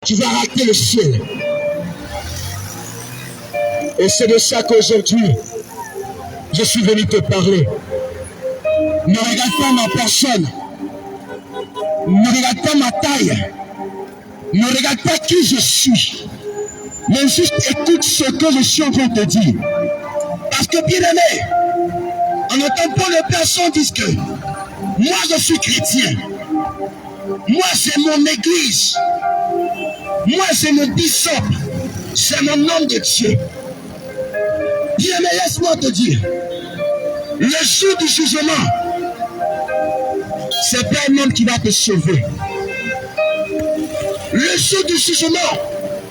Tu vas rater le ciel. Et c'est de ça qu'aujourd'hui, je suis venu te parler. Ne regarde pas ma personne. Ne regarde pas ma taille. Ne regarde pas qui je suis. Mais juste écoute ce que je suis en train de te dire. Parce que bien aimé, en entendant pas les personnes disent que moi je suis chrétien. Moi c'est mon église. Moi c'est mon bishop. C'est mon homme de Dieu. Bien aimé, laisse-moi te dire. Le jour du jugement, c'est pas un homme qui va te sauver. Le jour du jugement,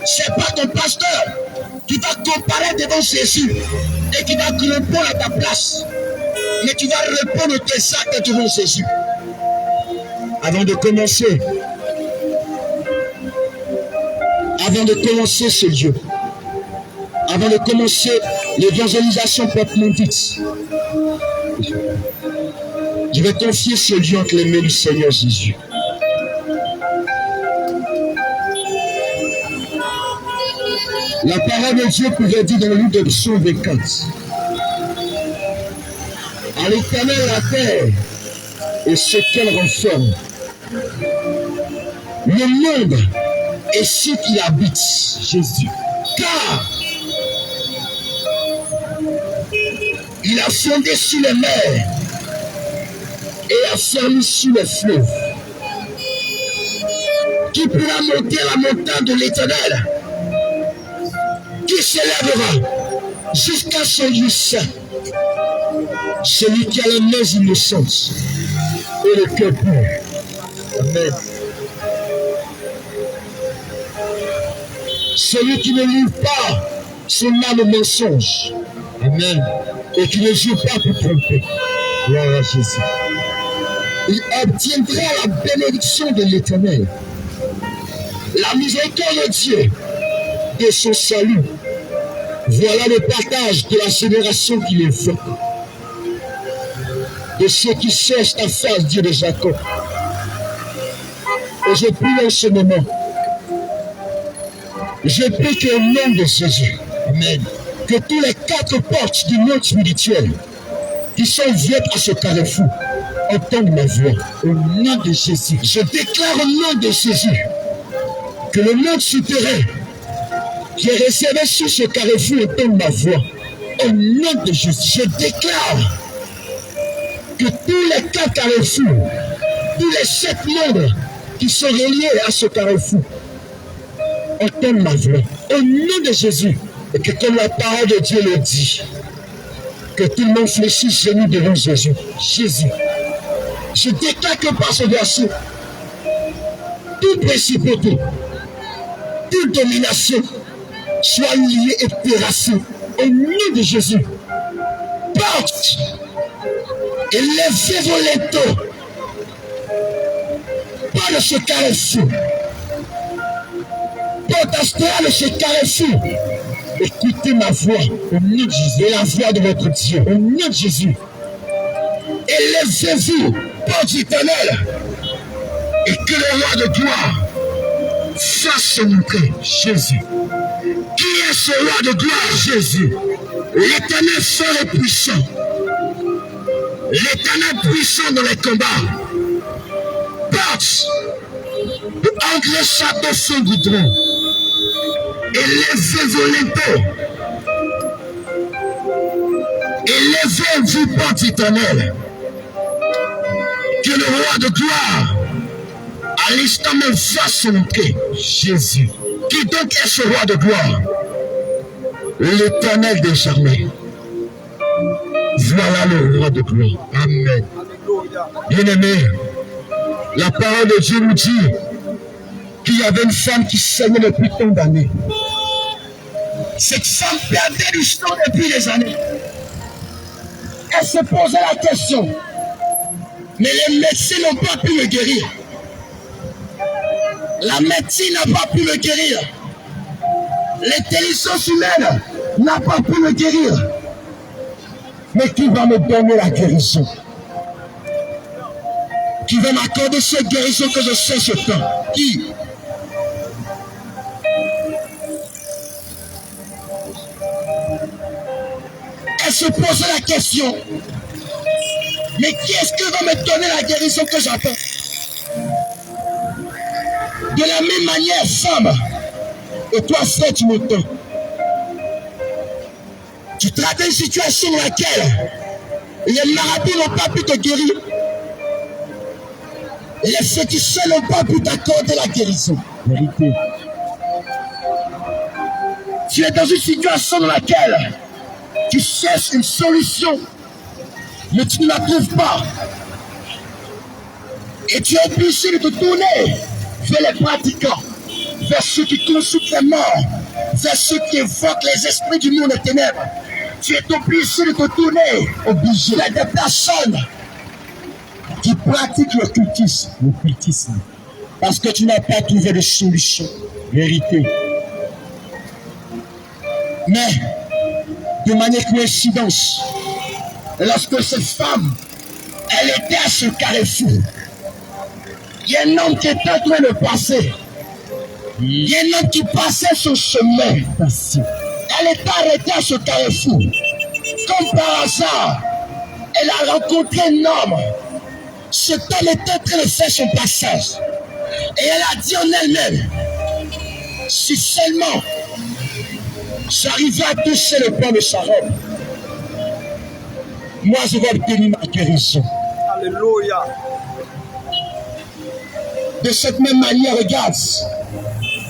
c'est pas ton pasteur qui va comparer devant Jésus et qui va répondre à ta place. Mais tu vas répondre tes actes devant Jésus. Avant de commencer ce lieu, avant de commencer l'évangélisation proprement dite, je vais confier ce lieu entre les mains du Seigneur Jésus. La parole de Dieu pouvait dire dans le livre de Psaume 24. À l'Éternel la terre et ce qu'elle renferme, le monde et ceux qui habitent, Jésus. Car il a fondé sur les mers et a fermé sur les fleuves. Qui pourra monter la montagne de l'Éternel? Qui s'élèvera jusqu'à son lieu saint? Celui qui a les mains innocentes et le cœur pur. Amen. Celui qui ne livre pas son âme au mensonge. Amen. Et qui ne joue pas pour tromper. Gloire à Jésus. Il obtiendra la bénédiction de l'Éternel. La miséricorde de Dieu de son salut. Voilà le partage de la génération qui les fait. De ceux qui cherchent ta face, Dieu de Jacob. Et je prie en ce moment. Je prie qu'au nom de Jésus, amen, que tous les 4 portes du monde spirituel qui sont ouvertes à ce carrefour entendent ma voix. Au nom de Jésus, je déclare au nom de Jésus que le monde souterrain qui est réservé sur ce carrefour entende ma voix. Au nom de Jésus, je déclare que tous les 4 carrefours, tous les 7 mondes qui sont reliés à ce carrefour entendent ma voix. Au nom de Jésus, et que comme la parole de Dieu le dit, que tout le monde fléchisse genou devant Jésus. Jésus. Je déclare que par ce verset, toute principauté, toute domination soit liée et terrassée au nom de Jésus. Porte et levez vos linteaux par ce carrefour. Porte astrale de ce carrefour. Écoutez ma voix au nom de Jésus et la voix de votre Dieu au nom de Jésus. Élevez-vous, porte éternelle, et que le roi de gloire fasse se montrer. Jésus. Qui est ce roi de gloire? Jésus. L'éternel fort et puissant. L'éternel puissant dans les combats. Porte entre château feu goudron. Élevez vos linteaux. Élevez-vous, porte éternelle. Que le roi de gloire, à l'instant même, fasse se montrer. Jésus. Qui donc est ce roi de gloire? L'éternel des armées. Voilà le roi de gloire. Amen. Bien-aimé, la parole de Dieu nous dit qu'il y avait une femme qui saignait depuis tant d'années. Cette femme perdait du sang depuis des années. Elle se posait la question. Mais les médecins n'ont pas pu le guérir. La médecine n'a pas pu le guérir. L'intelligence humaine n'a pas pu le guérir. Mais qui va me donner la guérison? Qui va m'accorder cette guérison que je cherche tant? Qui? se poser la question, mais qui est-ce qui va me donner la guérison que j'attends? De la même manière, femme, et toi, frère, tu m'entends. Tu traverses une situation dans laquelle les marabouts n'ont pas pu te guérir. Les féticheurs n'ont pas pu t'accorder la guérison. Vérité. Tu es dans une situation dans laquelle tu cherches une solution, mais tu ne la trouves pas. Et tu es obligé de te tourner vers les pratiquants, vers ceux qui consultent les morts, vers ceux qui évoquent les esprits du monde des ténèbres. Tu es obligé de te tourner vers des personnes qui pratiquent l'occultisme, parce que tu n'as pas trouvé de solution. Vérité. Mais, de manière coïncidence, lorsque cette femme, elle était à ce carrefour, il y a un homme qui était en train de passer. Il y a un homme qui passait son chemin. Elle était arrêtée à ce carrefour. Comme par hasard, elle a rencontré un homme. Cet homme était en train de faire son passage. Et elle a dit en elle-même, si seulement j'arrivais à toucher le pan de sa robe, moi je vais obtenir ma guérison. Alléluia. De cette même manière, regarde,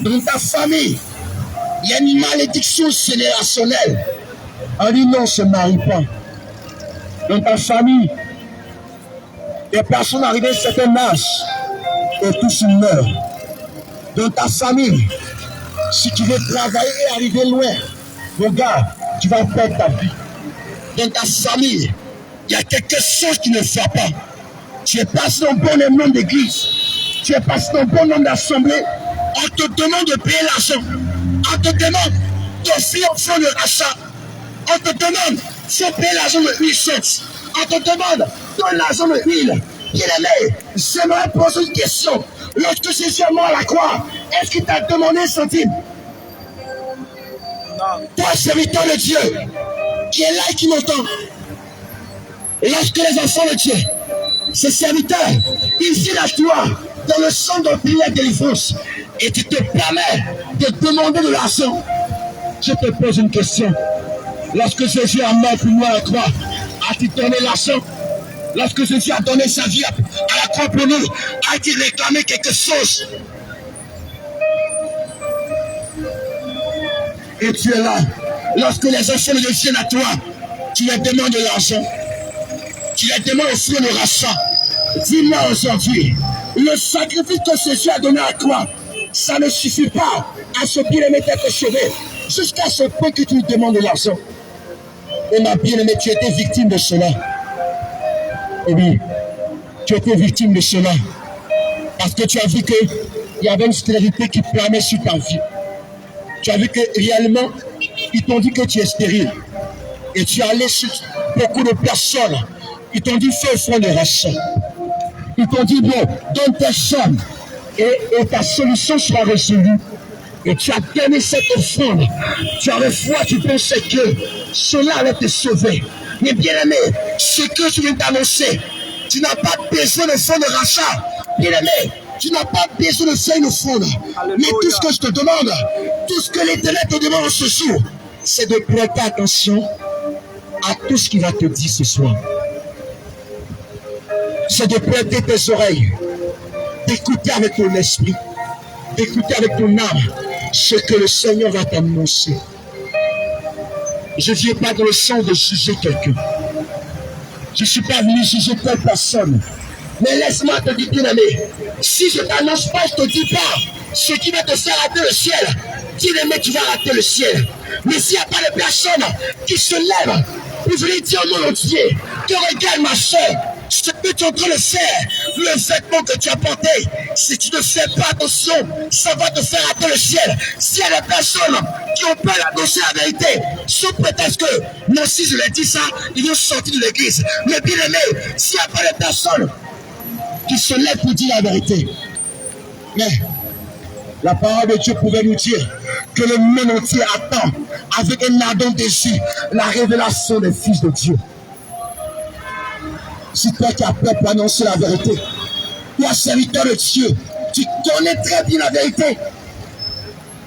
dans ta famille, il y a une malédiction générationnelle. On dit non, on ne se marie pas. Dans ta famille, les personnes arrivées à un certain âge, et tous ils meurent. Dans ta famille, si tu veux travailler et arriver loin, regarde, tu vas perdre ta vie. Dans ta famille, il y a quelque chose qui ne va pas. Tu es passé dans bon nombre d'églises, tu es passé dans bon nombre d'assemblées, on te demande de payer l'argent, on te demande d'offrir au fond de rachat, on te demande de payer l'argent de 8 cents, on te demande de l'argent de 1000. Bien-aimé, j'aimerais poser une question. Lorsque Jésus est mort à la croix, est-ce qu'il t'a demandé un centime? Non. Toi, serviteur de Dieu, qui est là et qui m'entend, lorsque les enfants de Dieu, ces serviteurs, ils viennent à toi dans le centre de prière de délivrance et tu te permets de demander de l'argent. Je te pose une question. Lorsque Jésus a mort pour moi à la croix, as-tu donné l'argent? Lorsque Jésus a donné sa vie à la croix pour nous, a-t-il réclamé quelque chose? Et tu es là. Lorsque les enfants de Dieu viennent à toi, tu leur demandes de l'argent. Tu leur demandes aussi le rachat. Dis-moi aujourd'hui, le sacrifice que Jésus a donné à toi, ça ne suffit pas à ce bien-aimé d'être sauvé, jusqu'à ce point que tu lui demandes de l'argent. Et ma bien-aimée, tu étais victime de cela. Et oui, tu étais victime de cela. Parce que tu as vu qu'il y avait une stérilité qui planait sur ta vie. Tu as vu que réellement, ils t'ont dit que tu es stérile. Et tu es allé sur beaucoup de personnes. Ils t'ont dit, fais offrande de rachat. Ils t'ont dit, bon, donne tes sommes et ta solution sera résolue. Et tu as donné cette offrande. Tu avais foi, tu pensais que cela allait te sauver. Mais bien aimé, ce que je viens d'annoncer, tu n'as pas besoin de fonds de rachat. Bien aimé, tu n'as pas besoin de faire une offrande. Mais tout ce que je te demande, tout ce que l'Éternel te demande ce jour, c'est de prêter attention à tout ce qu'il va te dire ce soir. C'est de prêter tes oreilles, d'écouter avec ton esprit, d'écouter avec ton âme ce que le Seigneur va t'annoncer. Je ne viens pas dans le sens de juger quelqu'un. Je ne suis pas venu juger telle personne. Mais laisse-moi te dire, bien aimé, si je ne t'annonce pas, je ne te dis pas ce qui va te faire rater le ciel. Bien aimé, tu vas rater le ciel. Mais s'il n'y a pas de personne qui se lève pour venir dire au monde entier que regarde ma soeur, ce que tu es en train de faire, le vêtement que tu as porté, si tu ne fais pas attention, ça va te faire rater le ciel. S'il y a des personnes qui ont peur d'annoncer la vérité, sous prétexte que, non, si je l'ai dit ça, ils vont sortir de l'église. Mais bien aimé, s'il n'y a pas de personnes qui se lèvent pour dire la vérité, mais la parole de Dieu pouvait nous dire que le monde entier attend avec un ardent désir, la révélation des fils de Dieu. Si toi qui as peur pour annoncer la vérité, toi serviteur de Dieu, tu connais très bien la vérité,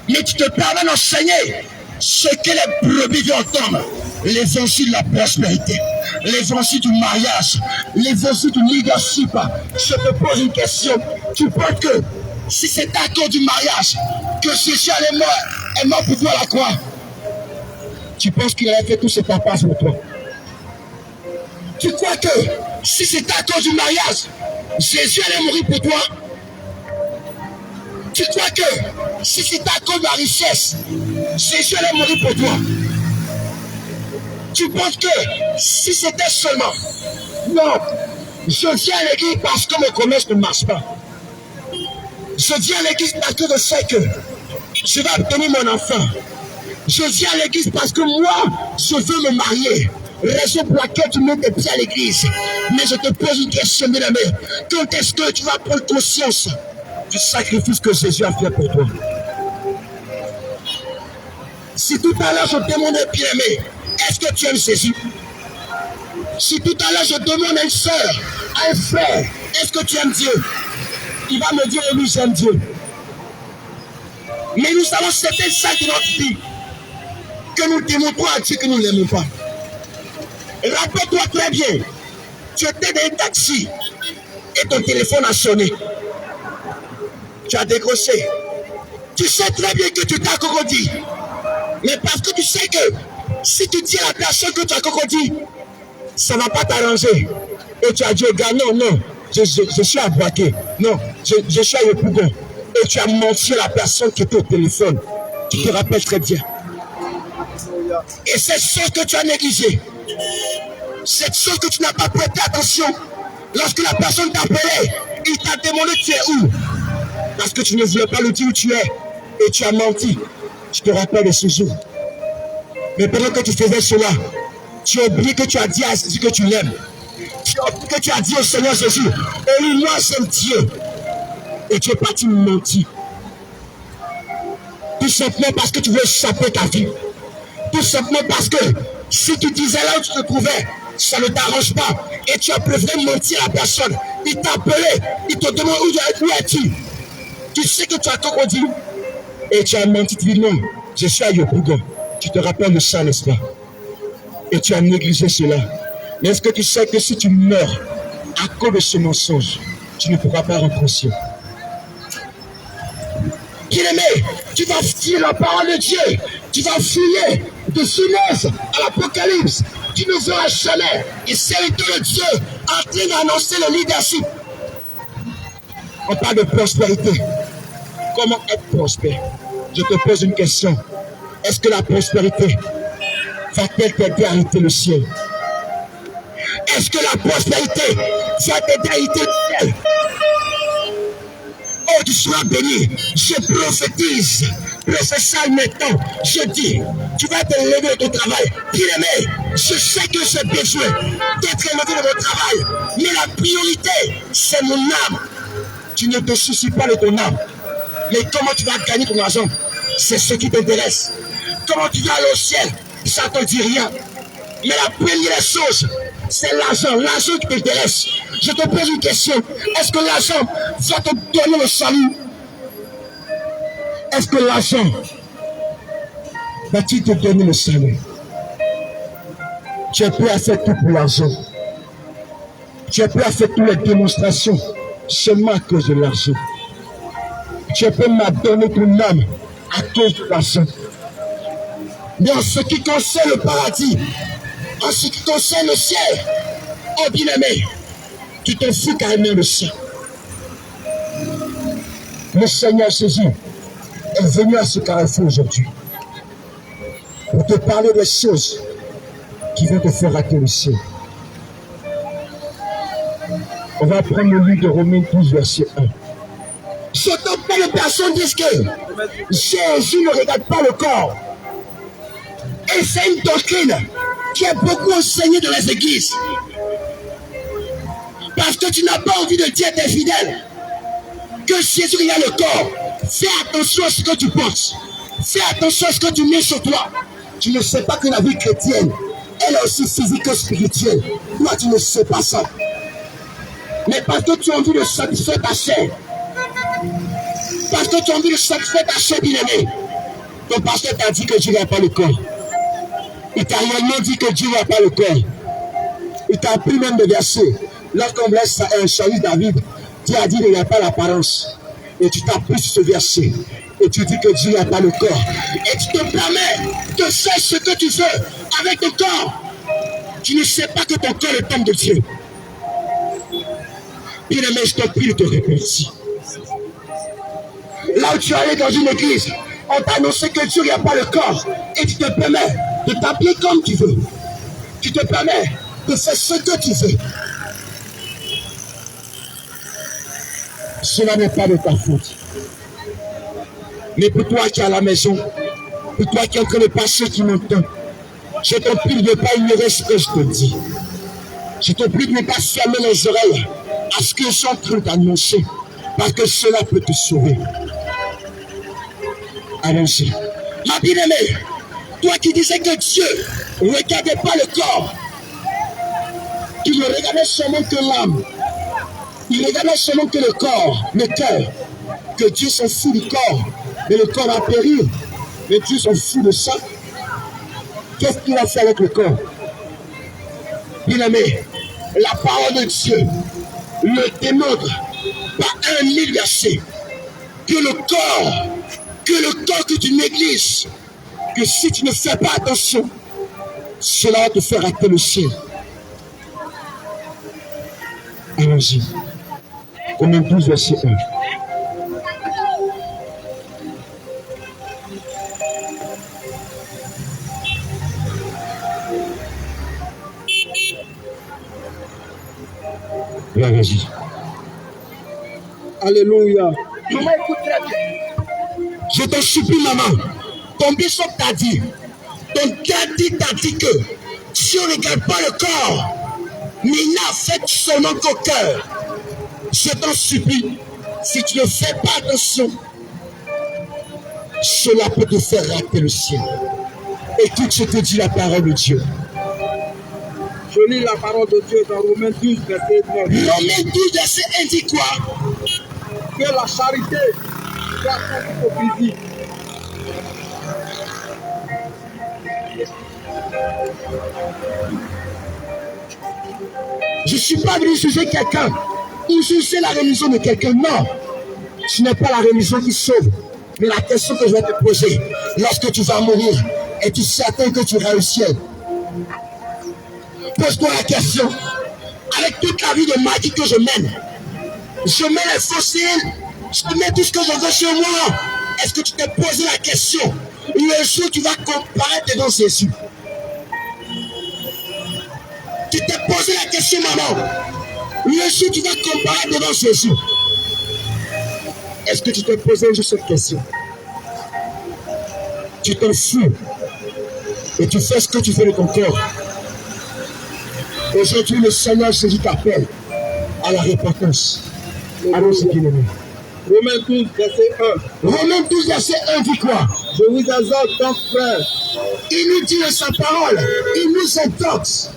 mais tu te permets d'enseigner ce que les brebis veulent entendre. L'évangile de la prospérité, l'évangile du mariage, l'évangile du leadership. Je te pose une question. Tu penses que si c'est à cause du mariage que Jésus est mort pour toi à la croix, tu penses qu'il a fait tous ces papas pour toi? Tu crois que si c'est à cause du mariage, Jésus allait mourir pour toi? Tu crois que si c'est à cause de la richesse, Jésus allait mourir pour toi? Tu penses que si c'était seulement... Non, je viens à l'église parce que mon commerce ne marche pas. Je viens à l'église parce que je sais que je vais obtenir mon enfant. Je viens à l'église parce que moi, je veux me marier. Raison pour laquelle tu mets tes pieds à l'église. Mais je te pose une question, bien aimé. Quand est-ce que tu vas prendre conscience du sacrifice que Jésus a fait pour toi? Si tout à l'heure je demandais, bien aimé, est-ce que tu aimes Jésus? Si tout à l'heure je demande à une soeur, à un frère, est-ce que tu aimes Dieu? Il va me dire, oui, j'aime Dieu. Mais nous savons certaines choses de notre vie que nous démontrons à Dieu que nous ne l'aimons pas. Rappelle-toi très bien, tu étais dans un taxi et ton téléphone a sonné. Tu as décroché. Tu sais très bien que tu t'as cocodie. Mais parce que tu sais que si tu dis à la personne que tu as cocodie, ça ne va pas t'arranger. Et tu as dit au gars, non, je suis à Boaké. Non, je suis à Yopougon. Et tu as menti à la personne qui était au téléphone. Tu te rappelles très bien. Et cette chose que tu as négligée, cette chose que tu n'as pas prêté attention, lorsque la personne t'appelait, il t'a demandé tu es où? Parce que tu ne voulais pas lui dire où tu es. Et tu as menti. Tu te rappelles de ce jour. Mais pendant que tu faisais cela, tu as oublié que tu as dit à Jésus que tu l'aimes. Tu as oublié que tu as dit au Seigneur Jésus, et moi j'aime Dieu. Et tu es parti mentir. Tout simplement parce que tu veux échapper ta vie. Tout simplement parce que si tu disais là où tu te trouvais, ça ne t'arrange pas. Et tu as préféré mentir à la personne. Il t'a appelé, il te demande où es-tu. Tu sais que tu as cocodie. Et tu as menti, tu dis non, je suis à Yopougon. Tu te rappelles de ça, n'est-ce pas? Et tu as négligé cela. Mais est-ce que tu sais que si tu meurs à cause de ce mensonge, tu ne pourras pas rentrer au ciel? Bien-aimé, tu vas fouiller la parole de Dieu. Tu vas fouiller de Genèse à l'Apocalypse. Tu ne verras jamais les serviteurs de Dieu en train d'annoncer le leadership. On parle de prospérité. Comment être prospère? Je te pose une question. Est-ce que la prospérité va-t-elle t'aider à hériter le ciel? Est-ce que la prospérité va t'aider à hériter le ciel? Oh, tu seras béni. Je prophétise. Professeur maintenant, je dis, tu vas te lever de ton travail. Bien-aimé, je sais que j'ai besoin d'être élevé de mon travail. Mais la priorité, c'est mon âme. Tu ne te soucies pas de ton âme. Mais comment tu vas gagner ton argent? C'est ce qui t'intéresse. Comment tu vas aller au ciel? Ça ne te dit rien. Mais la première chose, c'est l'argent. L'argent qui t'intéresse. Je te pose une question. Est-ce que l'argent va te donner le salut? Est-ce que l'argent va-t-il te donner le salut? Tu es prêt à faire tout pour l'argent. Tu es prêt à faire toutes les démonstrations seulement à cause de l'argent. Tu es prêt à donner ton âme à cause de l'argent. Mais en ce qui concerne le paradis, en ce qui concerne le ciel, oh bien-aimé, tu te fous carrément le ciel. Le Seigneur Jésus est venu à ce carrefour aujourd'hui pour te parler des choses qui vont te faire rater le ciel. On va prendre le livre de Romains 12, verset 1. J'entends pas de personnes disent que Jésus ne regarde pas le corps. Et c'est une doctrine qui est beaucoup enseignée dans les églises. Parce que tu n'as pas envie de dire à tes fidèles que Jésus regarde le corps. Fais attention à ce que tu penses. Fais attention à ce que tu mets sur toi. Tu ne sais pas que la vie chrétienne, elle est aussi physique que spirituelle. Toi, tu ne sais pas ça. Mais parce que tu as envie de satisfaire ta chair, parce que tu as envie de satisfaire ta chair bien-aimée, ton pasteur t'a dit que Dieu n'a pas le corps. Il t'a réellement dit que Dieu n'a pas le corps. Il t'a appris même des versets. Lorsqu'on blesse Charlie David, Dieu a dit qu'il n'y a pas l'apparence. Et tu t'appuies sur ce verset. Et tu dis que Dieu n'a pas le corps. Et tu te permets de faire ce que tu veux avec ton corps. Tu ne sais pas que ton corps est le temple de Dieu. Bien-aimé, je te prie de te repentir. Là où tu es allé dans une église, on t'a annoncé que Dieu n'a pas le corps. Et tu te permets de t'appeler comme tu veux. Tu te permets de faire ce que tu veux. Cela n'est pas de ta faute. Mais pour toi qui es à la maison, pour toi qui es en train de passer, qui m'entend, je te prie de ne pas ignorer ce que je te dis. Je te prie de ne pas fermer les oreilles à ce que je suis en train d'annoncer, parce que cela peut te sauver. Allons-y. Ma bien-aimée, toi qui disais que Dieu ne regardait pas le corps, qu'il ne regardait seulement que l'âme, il regardait seulement que le corps, le cœur, que Dieu s'en fout du corps, mais le corps va périr, mais Dieu s'en fout de ça. Qu'est-ce qu'il a fait avec le corps? Bien-aimé, la parole de Dieu le démontre par un mille versets que le corps que tu négliges, que si tu ne fais pas attention, cela va te faire rater le ciel. Allons-y. Romains 12, verset 1. Là, vas-y. Alléluia. Maman, écoute très bien. Je te supplie, maman. Ton bishop t'a dit, ton caddie t'a dit que si on ne regarde pas le corps, mais il n'affecte seulement qu'au cœur. Je t'en supplie, si tu ne fais pas attention, cela peut te faire rater le ciel. Écoute, je te dis la parole de Dieu. Je lis la parole de Dieu dans Romains 12, verset 9. Romains 12, verset 1 dit quoi? Que la charité soit contre au physique. Je ne suis pas venu juger quelqu'un ou juger la religion de quelqu'un. Non, ce n'est pas la religion qui sauve. Mais la question que je vais te poser, lorsque tu vas mourir, es-tu certain que tu iras au ciel? Pose-toi la question. Avec toute la vie de magie que je mène, je mets les fossiles, je mets tout ce que je veux chez moi. Est-ce que tu t'es posé la question? Le jour où tu vas comparaître devant Jésus. Tu t'es posé la question, maman. Le jour où tu vas comparaître devant Jésus. Est-ce que tu t'es posé juste cette question? Tu t'en fous. Et tu fais ce que tu fais de ton corps. Aujourd'hui, le Seigneur Jésus t'appelle à la repentance. Allons-y, bien-aimé. Romains 12, verset 1. Romains 12, verset 1 dit quoi? Je vous exhorte donc, frère, Il nous dit de sa parole, il nous exhorte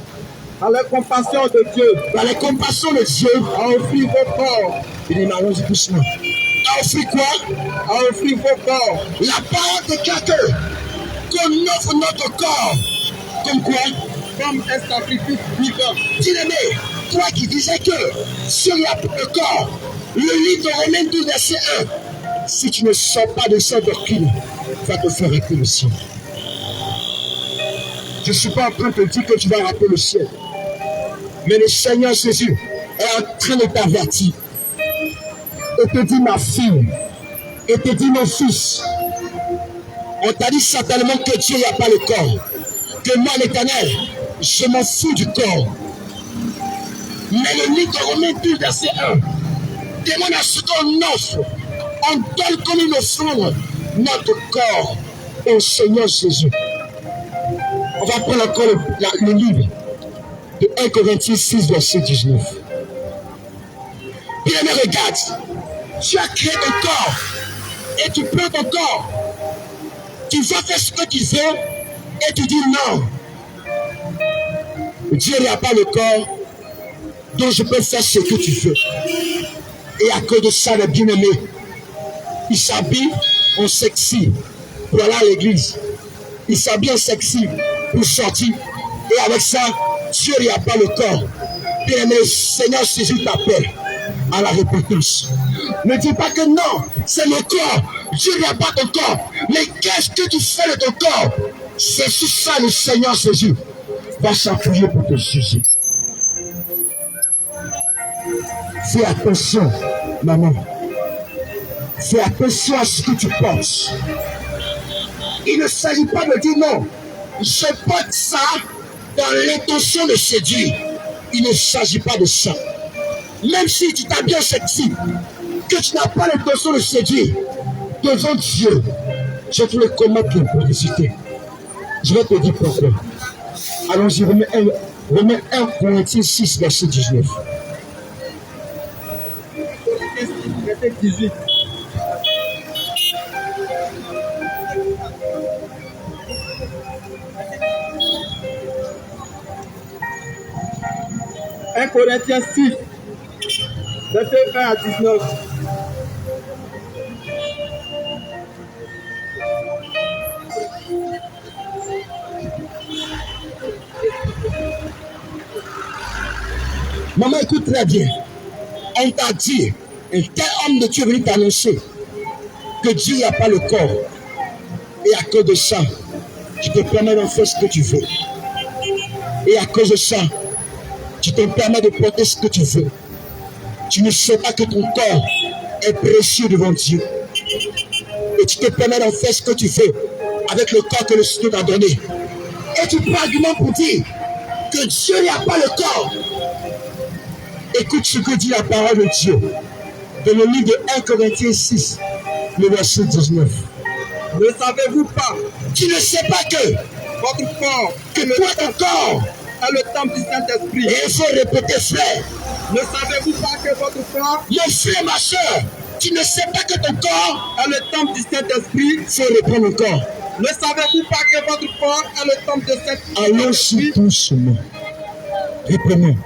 à la compassion de Dieu, par la compassion de Dieu, à offrir vos corps. il dit, allons-y doucement. À offrir quoi? À offrir vos corps. La parole de quelqu'un qu'on offre notre corps. Comme quoi? Comme un sacrifice vivant. Bien-aimé, toi qui disais que sur le corps, le livre de Romains 12, verset 1, si tu ne sors pas de cette doctrine, va te faire rater le ciel. Je ne suis pas en train de te dire que tu vas rater le ciel. Mais le Seigneur Jésus est en train de t'avertir. Et te dit, ma fille, et te dit, mon fils, on t'a dit certainement que Dieu n'a pas le corps. Que moi, l'Éternel, je m'en fous du corps. Mais le livre de Romains 12, verset 1, demande à ce qu'on offre, on donne comme une offrande notre corps au Seigneur Jésus. On va prendre encore le livre de 1 Corinthiens 6, verset 19. Bien aimé, regarde, tu as créé ton corps et tu prends ton corps. Tu vas faire ce que tu veux Et tu dis non. Dieu n'a pas le corps dont je peux faire ce que tu veux. Et à cause de ça, les bien-aimés, ils s'habillent en sexy pour aller à l'église. Ils s'habillent en sexy pour sortir. Et avec ça, Dieu n'a pas le corps. Bien-aimé, le Seigneur Jésus t'appelle à la repentance. Ne dis pas que non, c'est le corps. Dieu n'a pas ton corps. Mais qu'est-ce que tu fais de ton corps? C'est sur ça le Seigneur Jésus va s'appuyer pour te juger. Fais attention, maman. Fais attention à ce que tu penses. Il ne s'agit pas de dire non. Je porte ça dans l'intention de séduire. Il ne s'agit pas de ça. Même si tu t'habilles en sexy, que tu n'as pas l'intention de séduire, devant Dieu, je te le commande l'impudicité. Je vais te dire pourquoi. Allons-y, remets 1 Corinthiens 6, verset 19. Verset 18. « 1 Corinthiens 6, verset 1 à 19. Maman, écoute très bien. On t'a dit, un tel homme de Dieu est venu t'annoncer que Dieu n'a pas le corps. Et à cause de ça, tu te permets d'en faire ce que tu veux. Et à cause de ça, tu te permets de porter ce que tu veux. Tu ne sais pas que ton corps est précieux devant Dieu. Et tu te permets d'en faire ce que tu veux avec le corps que le Seigneur t'a donné. Et tu prends argument pour dire que Dieu n'a pas le corps. Écoute ce que dit la parole de Dieu dans le livre de 1 Corinthiens 6, le verset 19. Ne savez-vous pas Tu ne sais pas que votre corps ton corps est le temple du Saint-Esprit? Et il faut répéter, frère. Ne savez-vous pas que votre corps Mon frère, ma soeur, tu ne sais pas que ton corps est le temple du Saint-Esprit? Il faut reprendre encore. Ne savez-vous pas que votre corps est le temple de Saint-Esprit? Allons-y doucement. Reprenons.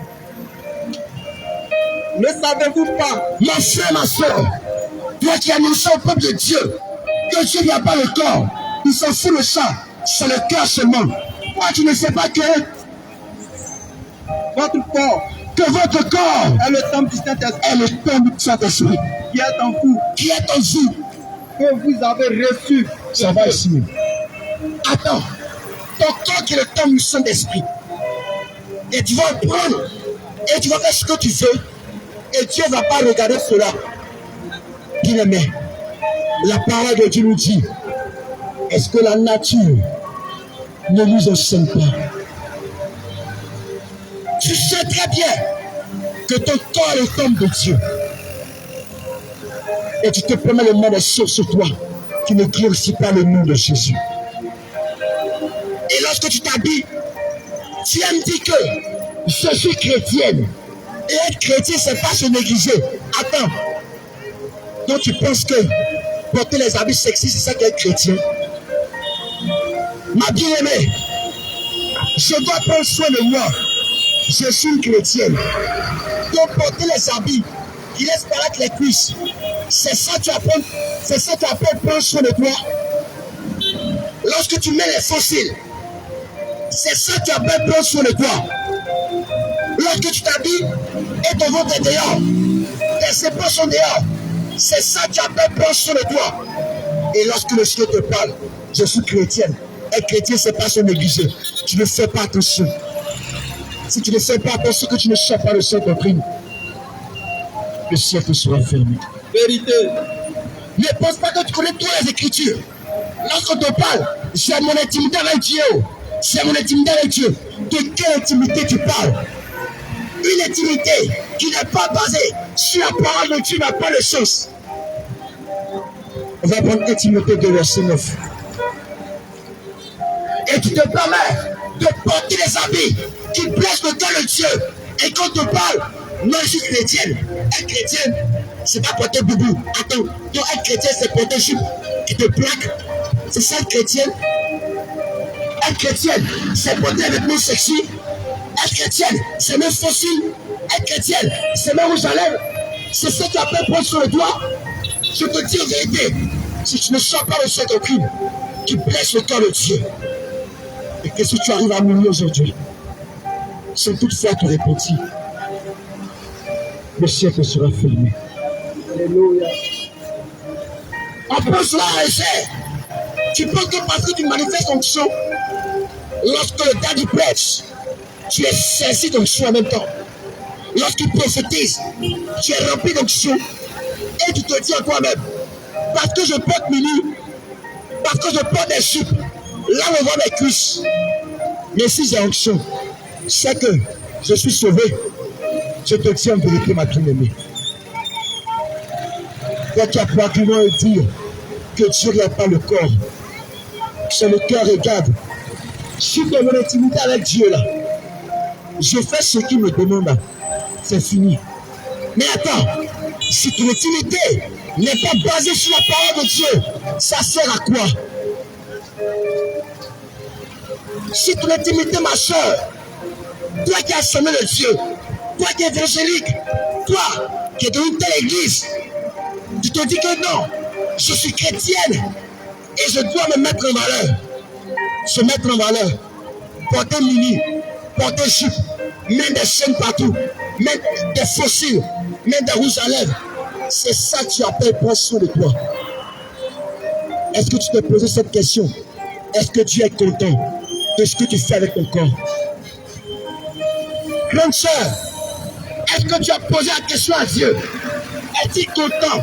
Ne savez-vous pas, Mon frère, ma soeur, toi qui annonces au peuple de Dieu que Dieu n'a pas le corps, il s'en fout de ça, c'est le cœur seulement. Toi, tu ne sais pas que votre corps est le temple du Saint-Esprit est le temple du Saint-Esprit qui est en vous, qui est en vous, que vous avez reçu. Ça va ici. Attends, ton corps qui est le temple du Saint-Esprit, et tu vas le prendre, et tu vas faire ce que tu veux, et Dieu ne va pas regarder cela. Bien-aimé, la parole de Dieu nous dit, est-ce que la nature ne nous enseigne pas? Tu sais très bien que ton corps est le temple de Dieu. Et tu te permets le mal sur toi qui ne glorifie pas le nom de Jésus. Et lorsque tu t'habilles, tu me dis que je suis chrétienne. Et être chrétien, c'est pas se négliger. Attends. Donc tu penses que porter les habits sexy, c'est ça qu'être chrétien? Ma bien-aimée, je dois prendre soin de moi. Je suis une chrétienne. Donc porter les habits qui laissent paraître les cuisses, c'est ça que tu apprends, c'est ça que tu apprends prendre soin de toi. Lorsque tu mets les fossiles, c'est ça que tu apprends prendre soin de toi. Lorsque tu t'habilles et ton ventre est dehors, tes épaules sont dehors, c'est ça que tu apprends prendre soin de toi. Et lorsque le Seigneur te parle, je suis chrétienne. Être chrétien, c'est pas se négliger. Tu ne fais pas attention. Si tu ne fais pas attention, que tu ne cherches pas le Saint-Esprit, le ciel te sera fermé. Vérité. Ne pense pas que tu connais toutes les Écritures. Lorsqu'on te parle, c'est mon intimité avec Dieu. C'est mon intimité avec Dieu. De quelle intimité tu parles? Une intimité qui n'est pas basée sur la parole de Dieu n'a pas de sens. On va prendre Timothée 2, verset 9. Et tu te permets de porter des habits qui blessent le cœur de Dieu. Et quand on te parle, moi je suis chrétienne. Être chrétienne, c'est pas porter boubou. Attends, toi être chrétien, c'est porter jupe qui te plaque. C'est ça être chrétienne. Être chrétienne, c'est porter un vêtement sexy. Être chrétienne, c'est mettre fossile. Être chrétienne, c'est mettre rouge à lèvres. C'est ce qui appelle prendre sur le doigt. Je te dis en vérité, si tu ne sors pas de cette doctrine qui blesse le cœur de Dieu, et que si tu arrives à mourir aujourd'hui, sans toutefois te repentir, le ciel te sera fermé. Alléluia. On peut cela essayer. Tu penses que parce que tu manifestes ton son, lorsque le gars du prêche, tu es saisi d'onction en même temps. Lorsqu'il prophétise, tu es rempli d'onction et tu te dis à toi-même, parce que je porte mini, parce que je porte des soupes, là on voit mes cuisses. Mais si j'ai onction, c'est que je suis sauvé. Je te dis en vérité, ma bien-aimée. Toi qui as pu argument et dire que Dieu n'a pas le corps, c'est le cœur, regarde. Je suis dans mon intimité avec Dieu là. Je fais ce qu'il me demande là. C'est fini. Mais attends, si ton intimité n'est pas basée sur la parole de Dieu, ça sert à quoi? Si ton intimité, ma soeur, toi qui as semé le Dieu, toi qui es évangélique, toi qui es dans une telle église, tu te dis que non, je suis chrétienne et je dois me mettre en valeur. Se mettre en valeur. Porter mini, porter jupe, mettre des chaînes partout, mettre des fossiles, mettre des rouges à lèvres. C'est ça que tu appelles prendre soin de toi. Est-ce que tu t'es posé cette question? Est-ce que Dieu est content de ce que tu fais avec ton corps? Grande sœur, est-ce que tu as posé la question à Dieu? Est-il content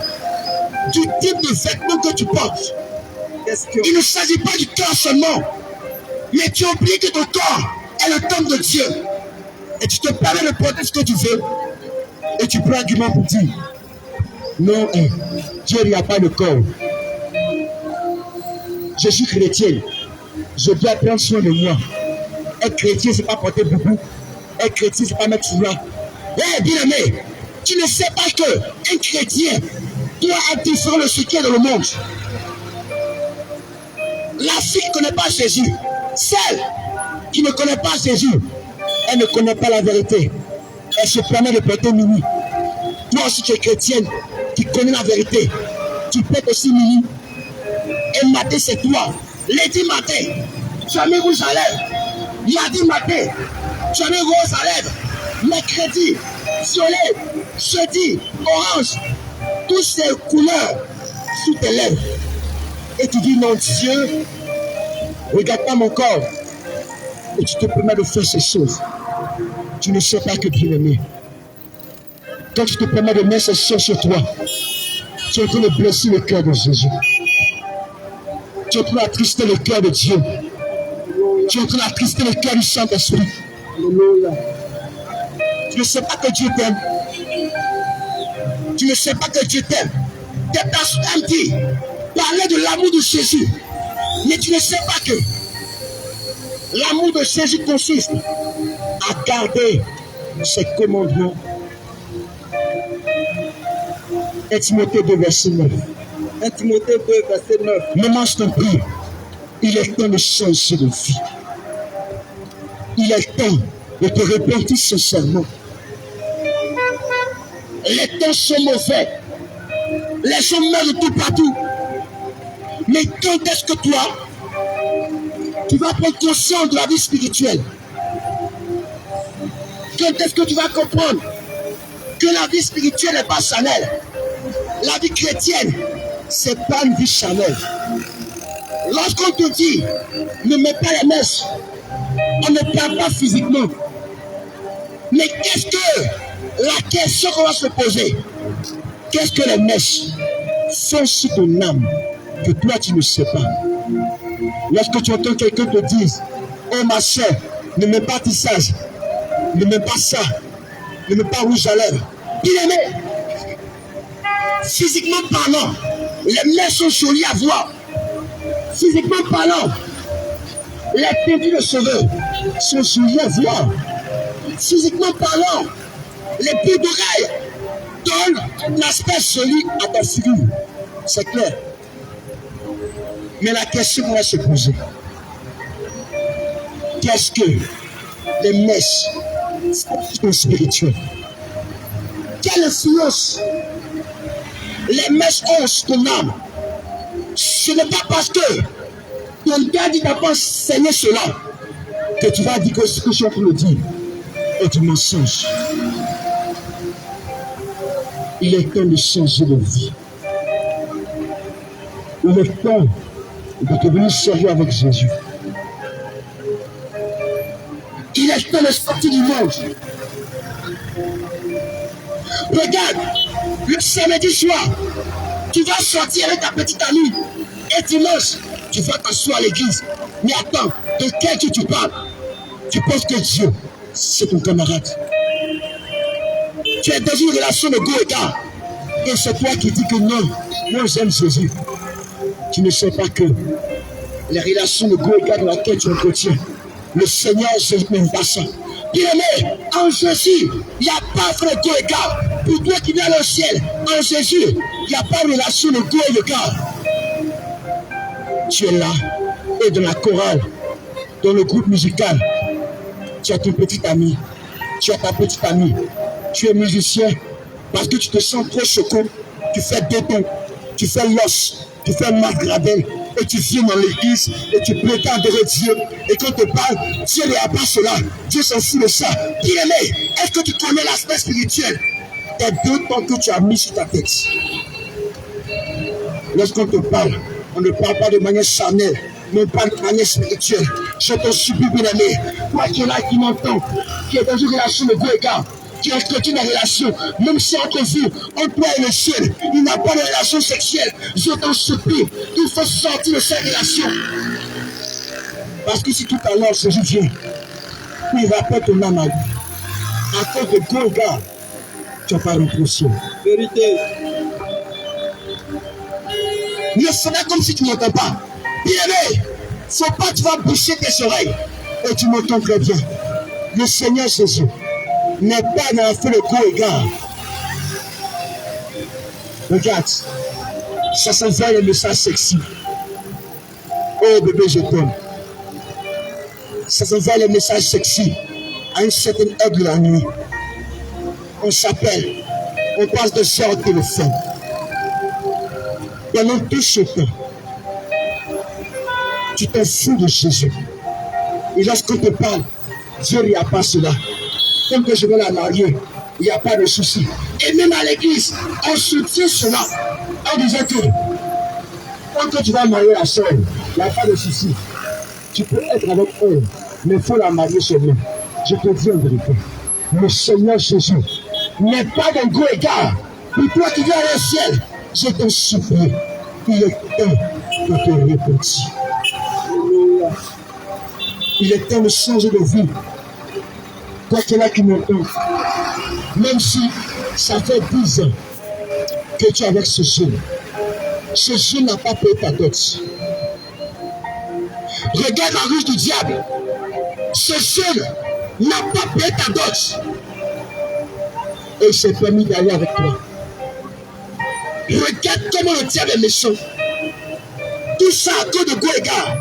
du type de vêtements que tu portes? Il ne s'agit pas du corps seulement, mais tu oublies que ton corps est le temple de Dieu. Et tu te permets de porter ce que tu veux. Et tu prends argument pour dire, non, Dieu n'a pas le corps. Je suis chrétien. Je dois prendre soin de moi. Être chrétien, c'est pas porter beaucoup. Être chrétien, c'est pas mettre souvent. Bien aimé, tu ne sais pas qu'un chrétien doit être différent de ce qui est dans le monde. La fille qui ne connaît pas Jésus, celle qui ne connaît pas Jésus, elle ne connaît pas la vérité. Elle se permet de porter mini. Toi aussi tu es chrétienne, tu connais la vérité. Tu portes aussi mini. Et matin c'est toi. Lundi matin, tu as mis rouge à lèvres. Mardi matin, tu as mis rose à lèvres. Mercredi, violet, jeudi, orange. Toutes ces couleurs sous tes lèvres. Et tu dis non Dieu, regarde pas mon corps. Et tu te permets de faire ces choses. Tu ne sais pas que Dieu aimé. Quand tu te permets de mettre ces choses sur toi, tu es en train de blesser le cœur de Jésus. Tu es en train d'attrister le cœur de Dieu. Tu es en train d'attrister le cœur du Saint-Esprit. Tu ne sais pas que Dieu t'aime. Tu ne sais pas que Dieu t'aime. Tes personnes dit parler de l'amour de Jésus. Mais tu ne sais pas que l'amour de Jésus consiste à garder ses commandements. 1 Timothée 2, verset 9. 1 Timothée 2, verset 9. Maman, je t'en prie, il est temps de changer de vie. Il est temps de te repentir sincèrement. Les temps sont mauvais. Les gens meurent de tout partout. Mais quand est-ce que toi, tu vas prendre conscience de la vie spirituelle? Quand est-ce que tu vas comprendre que la vie spirituelle n'est pas charnelle? La vie chrétienne, c'est pas une vie charnelle. Lorsqu'on te dit, ne mets pas les messes, on ne parle pas physiquement. Mais qu'est-ce que la question qu'on va se poser? Qu'est-ce que les messes font sur ton âme que toi tu ne sais pas? Lorsque tu entends quelqu'un te dire, oh ma soeur, ne mets pas tissage, ne mets pas ça, ne mets pas rouge à lèvres. Bien aimé, physiquement parlant, les messes sont jolies à voir. Physiquement parlant, les pédis de cheveux sont jolies à voir. Physiquement parlant, les boucles d'oreilles donnent un aspect joli à ta figure. C'est clair. Mais la question qu'on va se poser, Qu'est-ce que les messes spirituelles? Quelle influence les messes ont sur ton âme? Ce n'est pas parce que ton père dit d'abord enseigner cela que tu vas dire que ce que je suis en train de dire est du mensonge. Il est temps de changer de vie. Il est temps de devenir sérieux avec Jésus. Il est temps de sortir du monde. Regarde, le samedi soir, tu vas sortir avec ta petite amie. Et dimanche, tu vas t'asseoir à l'église. Mais attends, de quel Dieu tu parles? Tu penses que Dieu, c'est ton camarade. Tu es dans une relation de go égal. Et c'est toi qui dis que non, moi j'aime Jésus. Tu ne sais pas que les relations de go égal dans laquelle tu entretiens, le Seigneur Jésus n'aime pas ça. Bien-aimé, en Jésus, il n'y a pas de go égal. Pour toi qui viens au ciel, en Jésus, il n'y a pas de relation de go égal. Tu es là, et dans la chorale, dans le groupe musical, tu as ton petit ami, tu as ta petite amie, tu es musicien, parce que tu te sens trop choquant, tu fais béton, tu fais l'os, tu fais Marc Gravel, et tu viens dans l'église, et tu prétends adorer Dieu, et quand on te parle, Dieu n'est pas cela, Dieu s'en fout de ça. Bien-aimé, est-ce que tu connais l'aspect spirituel des 2 temps que tu as mis sur ta tête? Lorsqu'on te parle, on ne parle pas de manière charnelle, mais on parle de manière spirituelle. Je te supplie, bien-aimé, toi qui es là, qui m'entends, qui est dans une relation de go égal, qui entretient une relation, même si entre vous, entre toi et le ciel, il n'y a pas de relation sexuelle, je t'en supplie, il faut sortir de cette relation. Parce que si tout à l'heure Jésus vient, il rappelle ton âme à lui. À cause de go égal, tu n'as pas reproché. Vérité. Ne fais pas comme si tu n'entends pas. Bien-aimé, faut pas que tu vas boucher tes oreilles. Et tu m'entends très bien. Le Seigneur Jésus n'est pas dans la feu de go égal. Regarde, ça s'envoie le message sexy. Oh bébé, je t'aime. Ça s'envoie le message sexy à une certaine heure de la nuit. On s'appelle, on passe de heures au téléphone. Pendant tout ce temps, tu t'en fous de Jésus. Et lorsqu'on te parle, Dieu, il n'y a pas cela. Comme que je vais la marier, il n'y a pas de souci. Et même à l'église, on soutient cela. On disait que quand tu vas marier la soeur, il n'y a pas de souci. Tu peux être avec elle, mais il faut la marier seulement. Je te dis en vérité, le Seigneur Jésus n'est pas d'un go égal. Pour toi qui viens au ciel, je te supplie, il est temps de te repentir. Il est temps de changer de vie. Toi qui es là qui m'entends, même si ça fait 10 ans que tu es avec ce jeune n'a pas payé ta dot. Regarde la ruse du diable. Ce jeune n'a pas payé ta dot. Et il s'est permis d'aller avec toi. Regarde comment le diable est méchant. Tout ça à cause de go égal.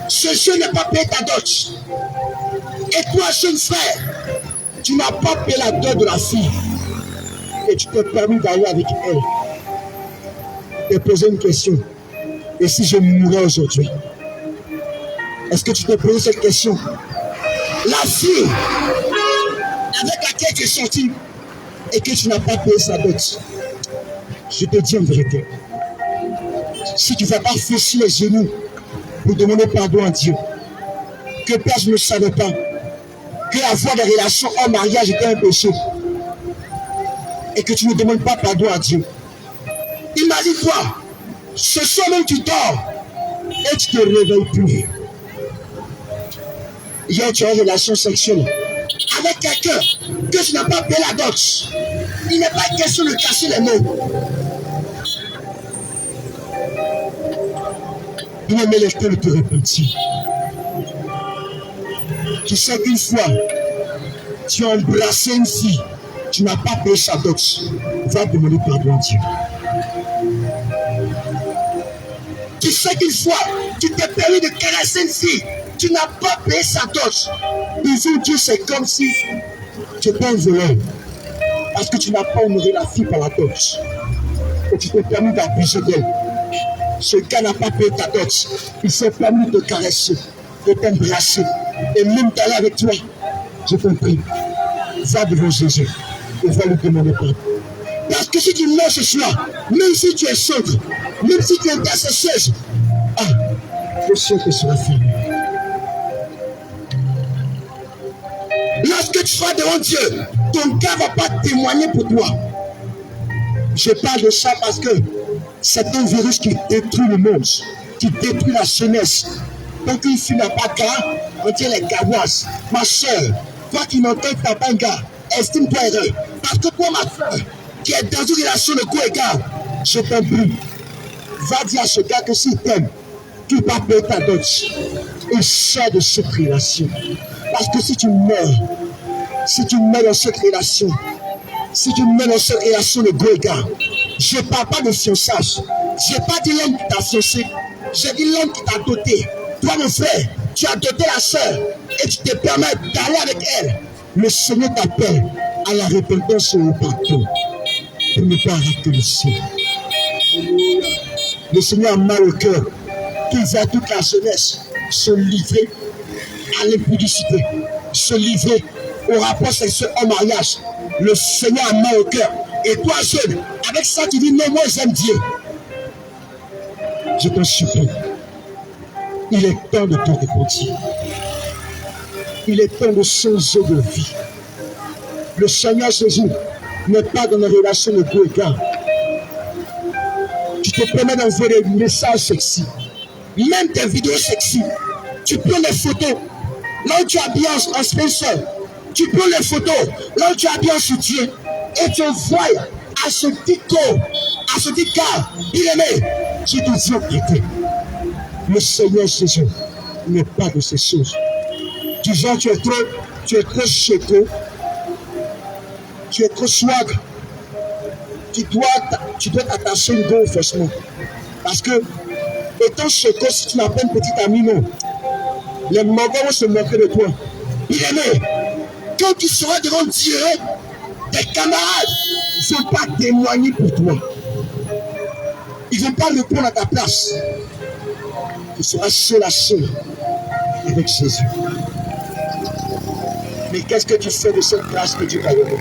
Ce jeune n'a pas payé ta dot. Et toi, jeune frère, tu n'as pas payé la dot de la fille. Et tu t'es permis d'aller avec elle. Je te poser une question. Et si je mourais aujourd'hui? Est-ce que tu te poses cette question? La fille avec laquelle tu es sorti et que tu n'as pas payé sa dot, je te dis en vérité, si tu ne vas pas fléchir les genoux pour demander pardon à Dieu, que personne ne savait pas que avoir des relations en mariage était un péché et que tu ne demandes pas pardon à Dieu, imagine-toi, ce soir même tu dors et tu ne te réveilles plus. Hier tu as une relation sexuelle avec quelqu'un que tu n'as pas payé la dot. Il n'est pas question de casser les mots. Il ne mérite pas de te repentir. Tu sais qu'une fois, tu as embrassé une fille, tu n'as pas payé sa dot. Va demander pardon à Dieu. Tu sais qu'une fois, tu t'es permis de caresser une fille, Tu n'as pas payé sa dot. Bisous Dieu, c'est comme si tu étais un voleur. Parce que tu n'as pas honoré la fille par la dot. Et tu t'es permis d'abuser d'elle. Ce gars n'a pas payé ta dot. Il s'est permis de te caresser, de t'embrasser. Et même d'aller avec toi. Je t'en prie. Va devant Jésus. Et va lui demander pardon. Parce que si tu meurs ce soir, même si tu es sobre, même si tu es intercesseuse, le ciel te sera fermé. Lorsque tu seras devant Dieu, ton gars ne va pas témoigner pour toi. Je parle de ça parce que c'est un virus qui détruit le monde, qui détruit la jeunesse. Donc une fille n'a pas qu'à, on dit les gaboises. Ma soeur, toi qui n'entends que t'as pas un gars, estime-toi heureux. Parce que toi, ma soeur, qui est dans une relation de co-égard, je t'en prie, va dire à ce gars que s'il t'aime, qu'il va payer ta dot. Et sors de cette relation. Parce que si tu meurs dans cette relation, si tu meurs dans cette relation de co-égard, je ne parle pas de fiançage. Je n'ai pas dit l'homme qui t'a fiancé, j'ai dit l'homme qui t'a doté. Toi, mon frère, tu as doté la sœur et tu te permets d'aller avec elle. Le Seigneur t'appelle à la repentance et au pardon pour ne pas rater le ciel. Le Seigneur a mal au cœur qu'il va toute la jeunesse se livrer à l'impudicité, se livrer au rapport sexuel en mariage. Le Seigneur a mal au cœur. Et toi, jeune, avec ça, tu dis non, moi j'aime Dieu. Je t'en supplie. Il est temps de te repentir. Il est temps de changer de vie. Le Seigneur Jésus n'est pas dans une relation de co-égard. Tu te permets d'envoyer des messages sexy, même des vidéos sexy. Tu prends des photos là où tu es bien en sponsor. Tu prends les photos là où tu es bien en soutien et tu envoies à ce petit corps, à ce petit gars, il aimé. Je te dis en vérité, le Seigneur Jésus n'est pas de ces choses. Tu vois, tu es trop choco, tu es trop swag. Tu dois t'attacher une go franchement. Parce que, étant choco, si tu n'as pas une petite amie, non. Les mauvais vont se moquer de toi. Il aimé, quand tu seras devant Dieu, tes camarades ne vont pas témoigner pour toi. Ils ne vont pas répondre à ta place. Tu seras seul à seul avec Jésus. Mais qu'est-ce que tu fais de cette grâce que Dieu t'a donnée?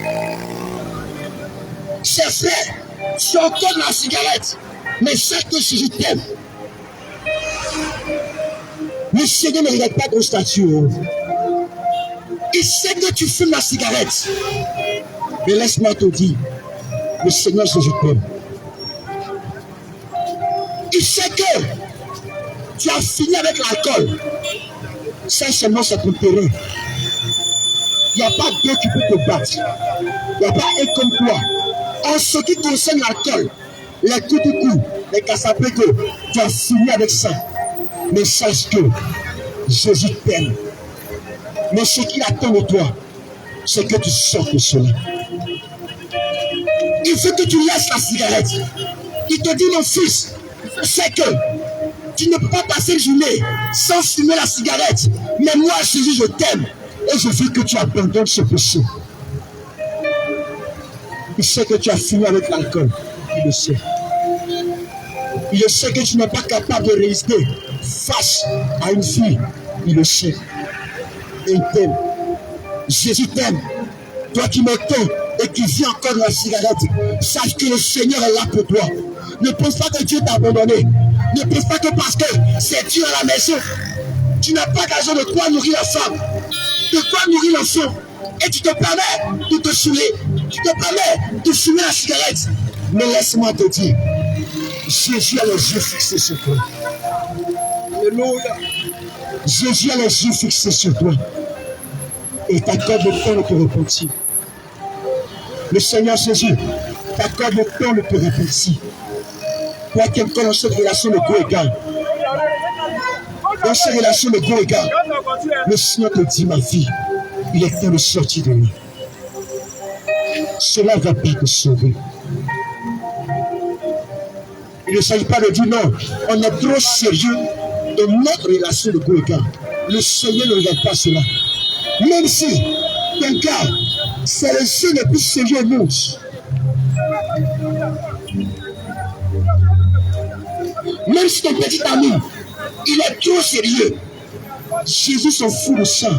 Cher frère, tu as encore de la cigarette, mais sache que Jésus t'aime. Le Seigneur ne regarde pas ton statut. Il sait que tu fumes la cigarette. Mais laisse-moi te dire, le Seigneur Jésus t'aime. Il sait que tu as fini avec l'alcool. Sincèrement, c'est ton terrain. Il n'y a pas deux qui peut te battre. Il n'y a pas un comme toi. En ce qui concerne l'alcool, les coups du cou, les cassapégo, tu as fini avec ça. Mais sache que Jésus t'aime. Mais ce qu'il attend de toi, c'est que tu sortes de cela. Il faut que tu laisses la cigarette. Il te dit, mon fils, c'est que tu ne peux pas passer une journée sans fumer la cigarette. Mais moi, Jésus, je t'aime. Et je veux que tu abandonnes ce péché. Il sait que tu as fini avec l'alcool. Il le sait. Il sait que tu n'es pas capable de résister face à une fille. Il le sait. Et il t'aime. Jésus t'aime. Toi qui m'entends et qui vis encore de la cigarette, sache que le Seigneur est là pour toi. Ne pense pas que Dieu t'a abandonné. Ne pense pas que parce que c'est Dieu à la maison, tu n'as pas d'argent de quoi nourrir la femme, de quoi nourrir l'enfant. Et tu te permets de te saouler. Tu te permets de fumer la cigarette. Mais laisse-moi te dire, Jésus a les yeux fixés sur toi. Alléluia. Jésus a les yeux fixés sur toi. Et t'accorde le temps de te repentir. Le Seigneur Jésus t'accorde le temps de te repentir. Toi qui es encore dans cette relation de co-égard. Dans cette relation de co-égard, le Seigneur te dit, ma fille, il est temps de sortir de là. Cela ne va pas te sauver. Il ne s'agit pas de dire non, on est trop sérieux dans notre relation de co-égard. le Seigneur ne regarde pas cela. Même si ton cas, c'est le seul le plus sérieux au monde. Même si ton petit ami, il est trop sérieux, Jésus s'en fout de ça.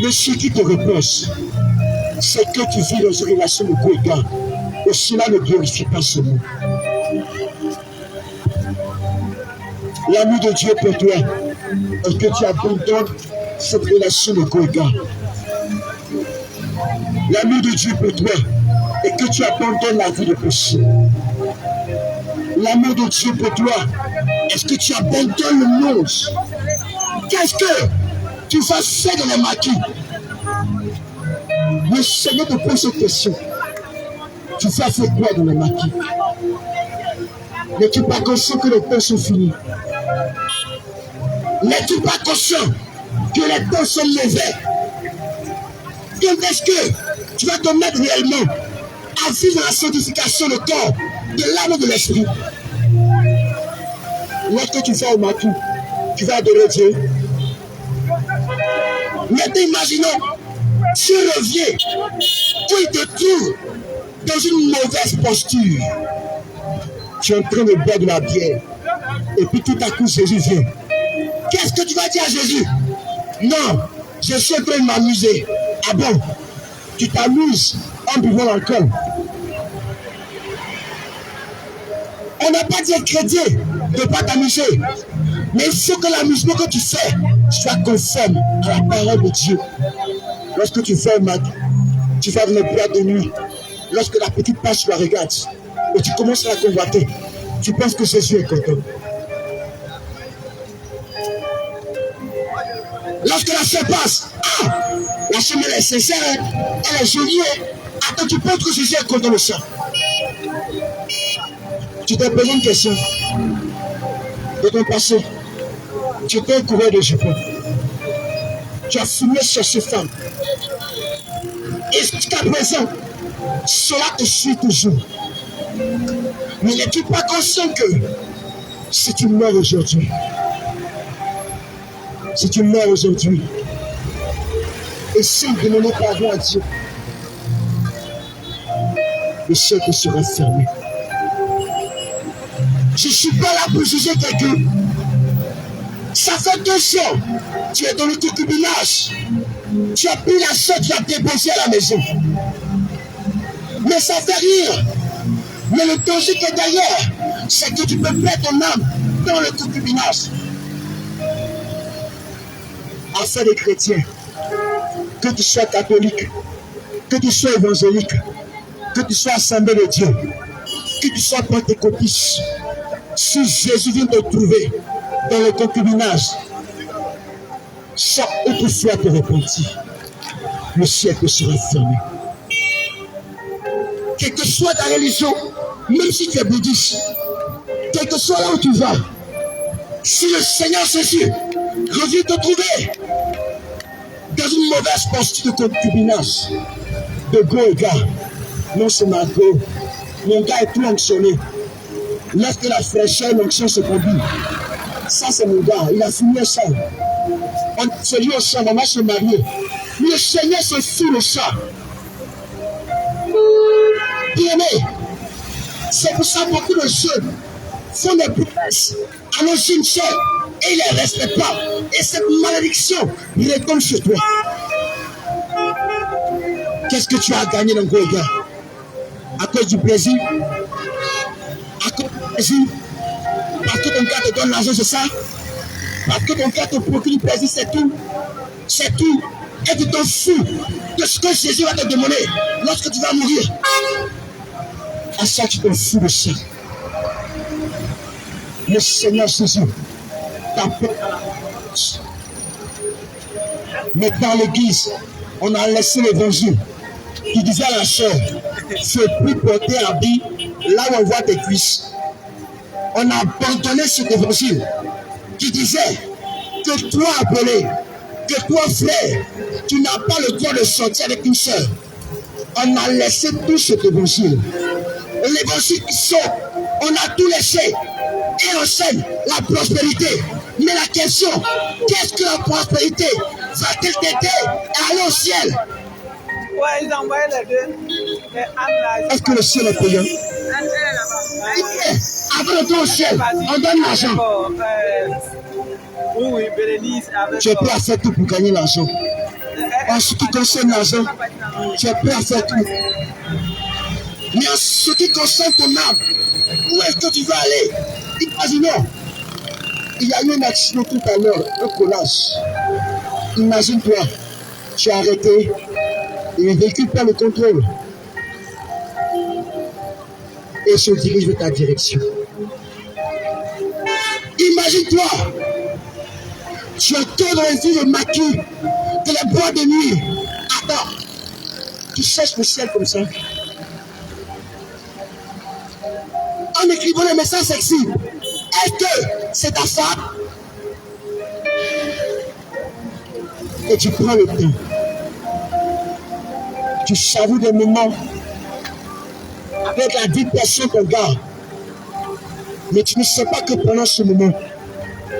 Le ce qui te repose, c'est que tu vis dans une relation de Goïga. Et cela ne glorifie pas ce mot. L'amour de Dieu pour toi est que tu abandonnes cette relation de Goïga. L'amour de Dieu pour toi est que tu abandonnes la vie de péché. L'amour de Dieu pour toi est que tu abandonnes le monde. Qu'est-ce que tu vas faire dans les maquis? Le Seigneur te pose cette question. Tu vas faire quoi dans les maquis? N'es-tu pas conscient que les temps sont finis? N'es-tu pas conscient que les temps sont mauvais? Donc est-ce que tu vas te mettre réellement à vivre dans la sanctification de corps, de l'âme et de l'esprit? Lorsque tu vas au maquis, tu vas adorer Dieu. Maintenant, imaginons, tu reviens, tu te trouves dans une mauvaise posture. Tu es en train de boire de la bière. Et puis tout à coup, Jésus vient. Qu'est-ce que tu vas dire à Jésus? Non, je suis en train de m'amuser. Ah bon? Tu t'amuses en buvant l'alcool. On n'a pas dit aux chrétiens de ne pas t'amuser. Mais il faut que l'amusement que tu fais soit conforme à la parole de Dieu. Lorsque tu fais un mat, tu vas dans le boîte de nuit. Lorsque la petite passe, tu la regardes et tu commences à la convoiter. Tu penses que Jésus est content. Lorsque la sœur passe, la sœur elle est sincère, elle est jolie. Attends, tu penses que Jésus est content de ça. Tu t'es posé une question de ton passé. Tu étais un coureur de jupons. Tu as fumé sur ces femmes. Et jusqu'à présent, cela te suit toujours. Mais n'es-tu pas conscient que si tu meurs aujourd'hui, et sans demander pardon à Dieu, le ciel te sera fermé. Je ne suis pas là pour juger quelqu'un. Ça fait 2 ans, tu es dans le concubinage. Tu as pris la soeur, tu as déposé à la maison. Mais ça fait rire. Mais le danger qui est derrière, c'est que tu peux perdre ton âme dans le concubinage. Afin des chrétiens, que tu sois catholique, que tu sois évangélique, que tu sois assemblée de Dieu, que tu sois pentecôtiste, si Jésus vient te trouver dans le concubinage, sans autrefois te repentir, le ciel te sera fermé. Quelle que soit ta religion, même si tu es bouddhiste, quel que soit là où tu vas, si le Seigneur Jésus revient te trouver dans une mauvaise posture de concubinage, de go et gars, non c'est ma go, mon gars est tout onctionné. Lorsque la fraîcheur, l'onction se produit, ça c'est mon gars, il a fini ça. On se dit au sang, on va se marier. Le Seigneur se fout de ça. Bien-aimé, c'est pour ça que beaucoup de jeunes font des promesses à nos jeunes sœurs et ils ne les respectent pas. Et cette malédiction retombe sur toi. Qu'est-ce que tu as gagné dans le gros gars? À cause du plaisir? À cause du plaisir? Parce que ton gars te donne l'argent, c'est ça? Parce que ton gars te procure du plaisir, c'est tout? C'est tout? Et tu t'en fous de ce que Jésus va te demander lorsque tu vas mourir. À ça, tu t'en fous de ça. Le Seigneur Jésus t'appelle à la croix. Mais dans l'église, on a laissé l'évangile qui disait à la chair, c'est plus porter habit là où on voit tes cuisses. On a abandonné cet évangile qui disait que toi appelé, que toi frère, tu n'as pas le droit de sortir avec une sœur. On a laissé tout cet évangile. L'évangile qui sort, on a tout laissé et enseigne la prospérité. Mais la question question, qu'est-ce que la prospérité? Va-t-elle t'aider à aller au ciel? Ouais, ils envoyaient les deux. Est-ce que le ciel est payant? Avant de toi au ciel, on donne l'argent. Oui, Bérénice avec... Tu es prêt à faire tout pour gagner l'argent. En ce qui concerne l'argent, tu es prêt à faire tout. Mais en ce qui concerne ton âme, où est-ce que tu vas aller? Imaginons, il y a eu un accident tout à l'heure, un collage. Imagine-toi, tu es arrêté et le véhicule perd le contrôle. Et se dirige vers ta direction. Imagine-toi, tu entends dans les îles de maquis, de les bois de nuit. Attends, tu cherches le ciel comme ça. En écrivant les messages sexy, est-ce que c'est ta femme? Et tu prends le temps. Tu savoures des moments avec la 10 personnes qu'on garde. Mais tu ne sais pas que pendant ce moment,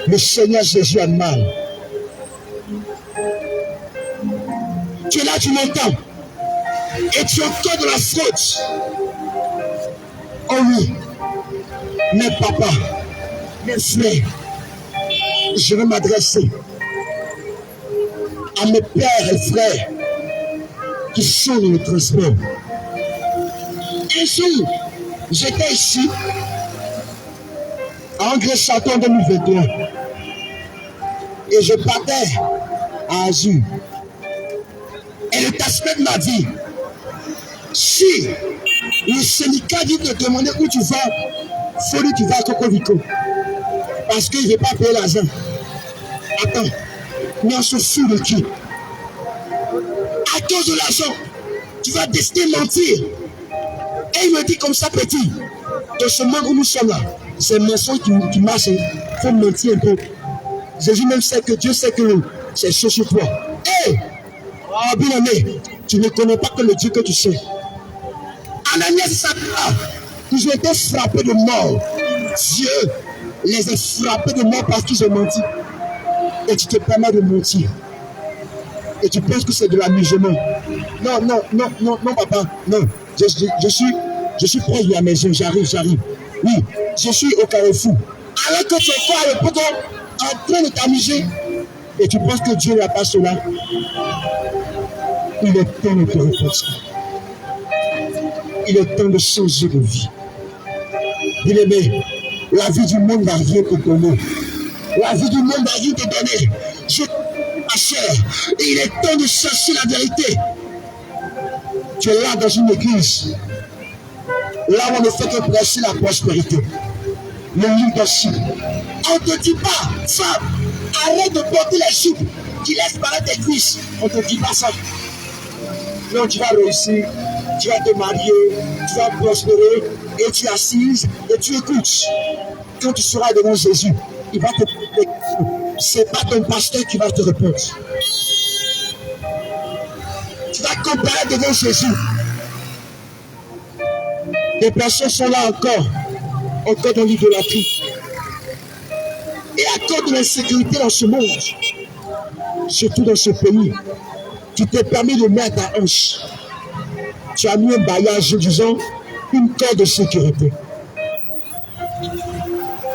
le Seigneur Jésus a mal. Tu es là, tu l'entends. Et tu es encore de la faute. Oh oui. Mais papa, mes frères, je vais m'adresser à mes pères et frères qui sont dans le transport. Un jour, j'étais ici à André Château en 2021 et je partais à Azur. Et le taxman m'a dit, si le syndicat dit de demander où tu vas, il faut dire que tu vas à Cocovico. Parce qu'il ne veut pas payer l'argent. Attends, mais on se fout de qui? À cause de l'argent, tu vas décider de mentir. Et il me dit comme ça, petit, dans ce monde où nous sommes là, c'est un mensonge qui marche. Il faut mentir un peu. Jésus même sait que Dieu sait que c'est chaud sur toi. Hé! Oh, bien aimé, tu ne connais pas que le Dieu que tu sais. Ananias et Saphira, ils ont été frappés de mort. Dieu les a frappés de mort parce qu'ils ont menti. Et tu te permets de mentir. Et tu penses que c'est de l'amusement. Non, non, non, non, non, papa. Non. Je suis proche de la maison. J'arrive. Oui, je suis au carrefour. Alors que tu es quoi le poteau en train de t'amuser. Et tu penses que Dieu n'a pas cela. Il est temps de te repentir. Il est temps de changer de vie. Bien-aimé, la vie du monde n'a rien te donner. La vie du monde n'a rien te donner. Ma chère, il est temps de chercher la vérité. Tu es là dans une église. Là où on ne fait que prêcher la prospérité. Le leadership. On ne te dit pas, femme, arrête de porter les jupes qui laissent paraître tes cuisses. On ne te dit pas ça. Non, tu vas réussir, tu vas te marier, tu vas prospérer, et tu assises, et tu écoutes. Quand tu seras devant Jésus, il va te... C'est pas ton pasteur qui va te répondre. Tu vas comparer devant Jésus. Des personnes sont là encore dans l'idolâtrie. Et à cause de l'insécurité dans ce monde, surtout dans ce pays, tu t'es permis de mettre ta hanche. Tu as mis un bailliage, disons, une corde de sécurité.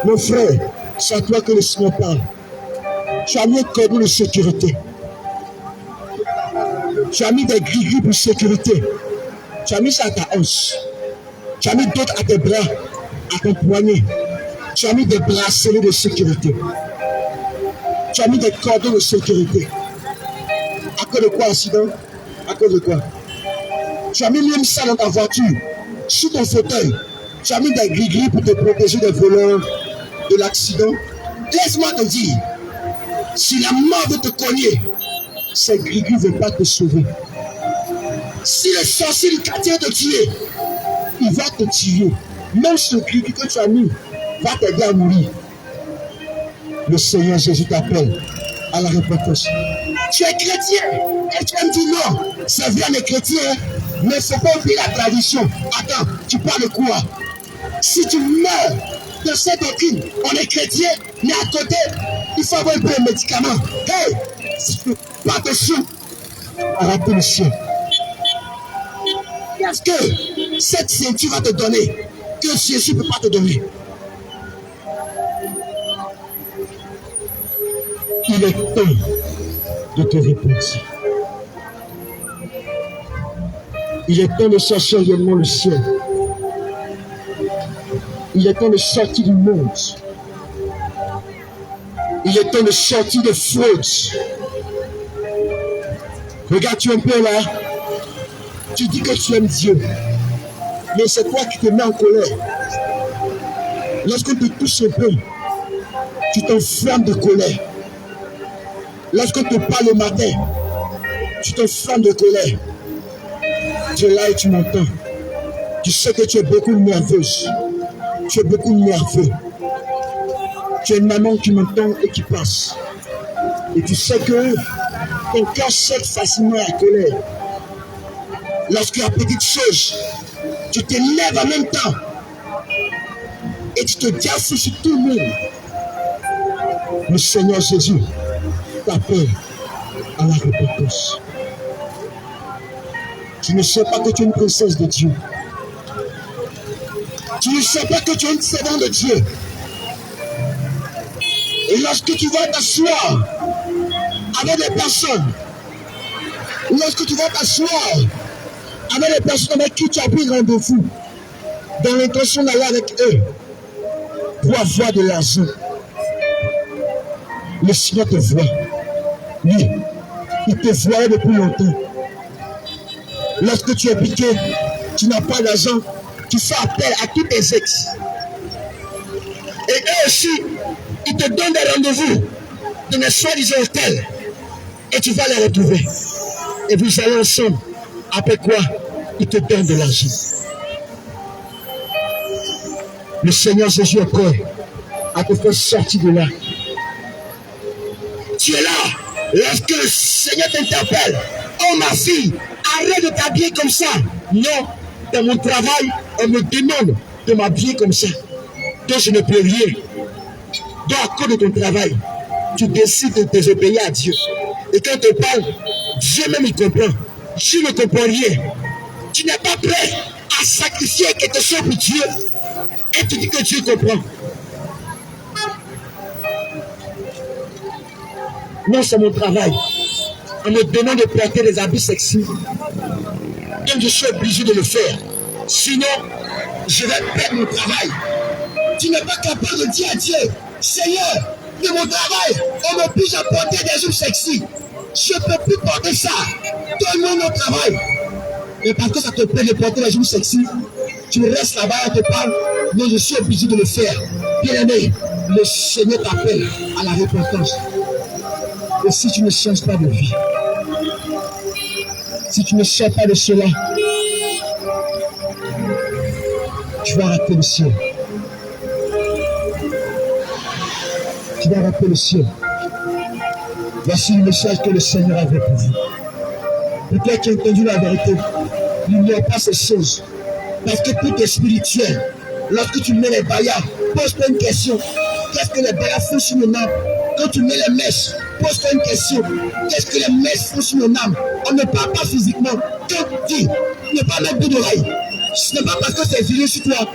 Mon frère, c'est à toi que le Seigneur parle. Tu as mis un cordon de sécurité. Tu as mis des gris-gris pour sécurité. Tu as mis ça à ta hanche. Tu as mis d'autres à tes bras, à ton poignet. Tu as mis des bracelets de sécurité. Tu as mis des cordons de sécurité. À cause de quoi, accident? À cause de quoi? Tu as mis même ça dans ta voiture, sous ton fauteuil. Tu as mis des gris-gris pour te protéger des voleurs, de l'accident. Laisse-moi te dire, si la mort veut te cogner, ces gris-gris ne veulent pas te sauver. Si le sorcier du quartier te tuer, il va te tuer. Même ce gris-gris que tu as mis va t'aider à mourir. Le Seigneur Jésus t'appelle à la repentance. Tu es chrétien et tu vas me dire non, c'est vrai les chrétiens, mais il ne faut pas oublier la tradition. Attends, tu parles de quoi? Si tu meurs de cette doctrine, on est chrétien, mais à côté, Il faut avoir un peu de médicaments. Hey, pas attention à rater le ciel. Parce que cette ceinture va te donner que Jésus ne peut pas te donner. Il est temps de te repentir. Il est temps de chercher réellement le ciel. Il est temps de sortir du monde. Il est temps de sortir de fraude. Regarde-tu un peu là. Tu dis que tu aimes Dieu. Mais c'est toi qui te mets en colère. Lorsqu'on te touche un peu, tu t'enflammes de colère. Lorsqu'on te parle le matin, tu t'enflammes de colère. Tu es là et tu m'entends. Tu sais que tu es beaucoup nerveuse. Tu es beaucoup nerveux. Tu es une maman qui m'entend et qui passe. Et tu sais que ton cœur saute facilement à la colère. Lorsque la petite chose, tu te lèves en même temps et tu te gaffes sur tout le monde. Le Seigneur Jésus t'appelle à la repentance. Tu ne sais pas que tu es une princesse de Dieu. Tu ne sais pas que tu es une servante de Dieu. Et lorsque tu vas t'asseoir avec des personnes, lorsque tu vas t'asseoir avec des personnes avec qui tu as pris rendez-vous, dans l'intention d'aller avec eux pour avoir de l'argent, le Seigneur te voit. Oui, il te voit depuis longtemps. Lorsque tu es piqué, tu n'as pas d'argent, tu fais appel à tous tes ex. Et eux aussi, ils te donnent des rendez-vous dans les soi-disant hôtels. Et tu vas les retrouver. Et vous allez ensemble. Après quoi, ils te donnent de l'argent. Le Seigneur Jésus est prêt à te faire sortir de là. Tu es là. Lorsque le Seigneur t'interpelle, oh ma fille, arrête de t'habiller comme ça. Non, dans mon travail, on me demande de m'habiller comme ça. Donc je ne peux rien. Donc à cause de ton travail, tu décides de désobéir à Dieu. Et quand on te parle, Dieu même il comprend. Je ne comprends rien. Tu n'es pas prêt à sacrifier quelque chose pour Dieu. Et tu dis que Dieu comprend. Non, c'est mon travail. On me demande de porter des habits sexy. Donc je suis obligé de le faire. Sinon, je vais perdre mon travail. Tu n'es pas capable de dire à Dieu, Seigneur, de mon travail, on m'oblige à porter des jours sexy. Je ne peux plus porter ça. Donne-moi mon travail. Et parce que ça te plaît de porter des jours sexy, tu restes là-bas et on te parle, mais je suis obligé de le faire. Bien aimé, le Seigneur t'appelle à la repentance. Et si tu ne changes pas de vie, si tu ne sors pas de cela, tu vas rater le ciel. Tu vas rater le ciel. Voici le message que le Seigneur avait pour vous. Peut-être qui a entendu la vérité, n'ignore pas ces choses. Parce que tout est spirituel. Lorsque tu mets les baillards, pose-toi une question. Qu'est-ce que les baillards font sur mon âme? Quand tu mets les mèches, pose-toi une question. Qu'est-ce que les mèches font sur mon âme? On ne parle pas physiquement. Quand tu dis, ne pas mettre bout d'oreille. Ce n'est pas parce que c'est viré sur toi,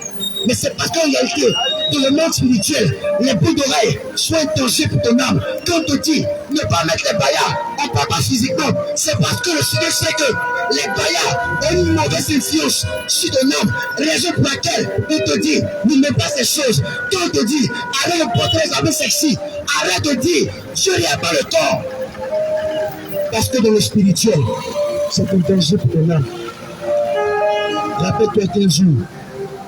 mais c'est parce qu'en réalité, dans le monde spirituel, les bouts d'oreille sont un danger pour ton âme. Quand on te dit ne pas mettre les baillards, on ne parle pas physiquement, c'est parce que le Seigneur sait que les baillards ont une mauvaise influence sur ton âme. Raison pour laquelle il te dit ne mets pas ces choses. Quand on te dit arrête de porter les habits sexy, arrête de dire Dieu n'y a pas le tort. Parce que dans le spirituel, c'est un danger pour ton âme. Rappelle-toi qu'un jour,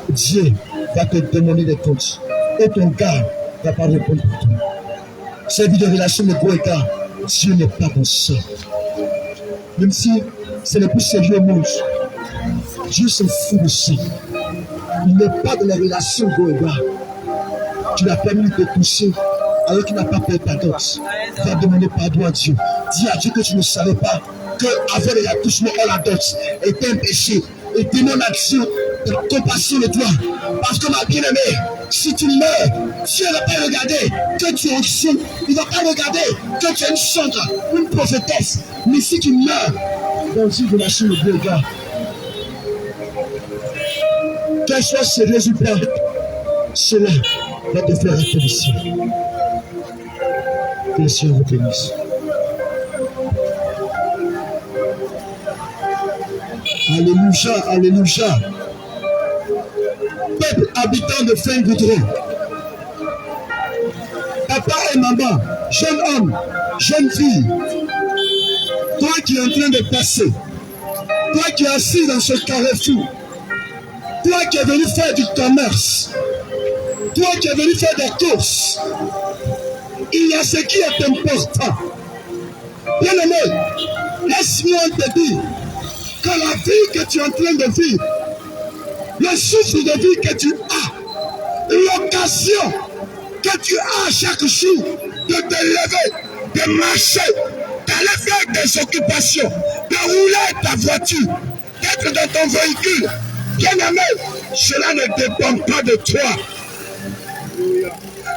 Dieu va te demander des comptes. Et ton gars ne va pas répondre pour toi. Cette vie de relation de gros écart, Dieu n'est pas dans ça. Même si c'est le plus sérieux au monde, Dieu s'en fout de ça. Il n'est pas dans les relations gros écart. Tu l'as permis de te toucher alors qu'il n'a pas payé ta dot. Va demander pardon à Dieu. Dis à Dieu que tu ne savais pas qu'avoir les attouchements à la dot était un péché. Et demande à Dieu de compassion de toi. Parce que ma bien-aimée, Si tu meurs, Dieu ne va pas regarder que tu es un saint. Il ne va pas regarder que tu es une sainte, une prophétesse. Mais si tu meurs, dans une relation de Dieu, gars, qu'elle soit sérieuse ou pas, cela va te faire être ici. Que le Seigneur vous bénisse. Alléluia, alléluia. Peuple habitant de fin goudron. Papa et maman, jeune homme, jeune fille, toi qui es en train de passer, toi qui es assis dans ce carrefour, toi qui es venu faire du commerce, toi qui es venu faire des courses, il y a ce qui est important. Bien-aimé, laisse-moi te dire que la vie que tu es en train de vivre, le souffle de vie que tu as, l'occasion que tu as chaque jour de te lever, de marcher, d'aller faire des occupations, de rouler ta voiture, d'être dans ton véhicule. Bien-aimé, cela ne dépend pas de toi.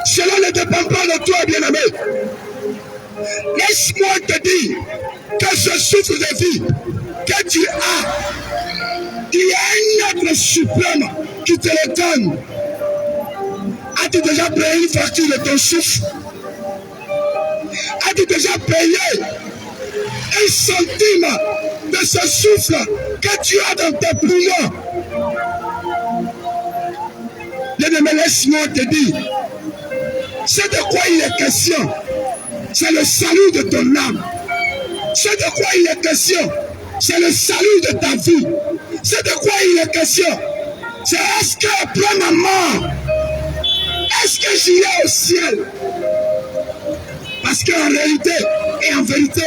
Cela ne dépend pas de toi, bien-aimé. Laisse-moi te dire que ce souffle de vie que tu as, il y a un être suprême qui te le donne. As-tu déjà payé une facture de ton souffle? As-tu déjà payé un centime de ce souffle que tu as dans tes poumons? Bien-aimé, laisse-moi te dire, c'est de quoi il est question. C'est le salut de ton âme. C'est de quoi il est question. C'est le salut de ta vie. C'est de quoi il est question. C'est est-ce qu'après ma mort, est-ce que j'irai au ciel? Parce qu'en réalité et en vérité,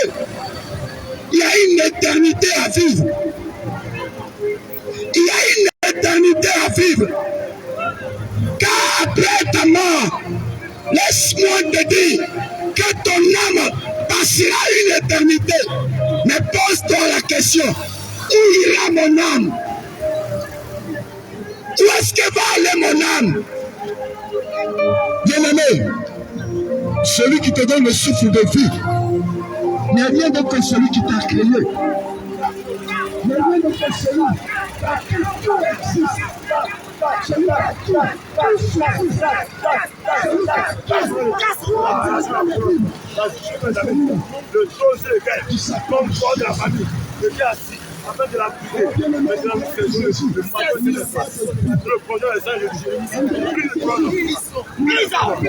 il y a une éternité à vivre. Il y a une éternité à vivre. Car après ta mort, laisse-moi te dire que ton âme passera une éternité. Mais pose-toi la question, où ira mon âme? Où est-ce que va aller mon âme? Bien-aimé, celui qui te donne le souffle de vie n'est rien d'autre que celui qui t'a créé. N'est rien d'autre que celui qui tout existe. Le José, comme toi de la famille, je viens assis. Afin de la prier, maintenant nous faisons le coup de matin de face. Le prenons les anges de Jésus. Prise le trône.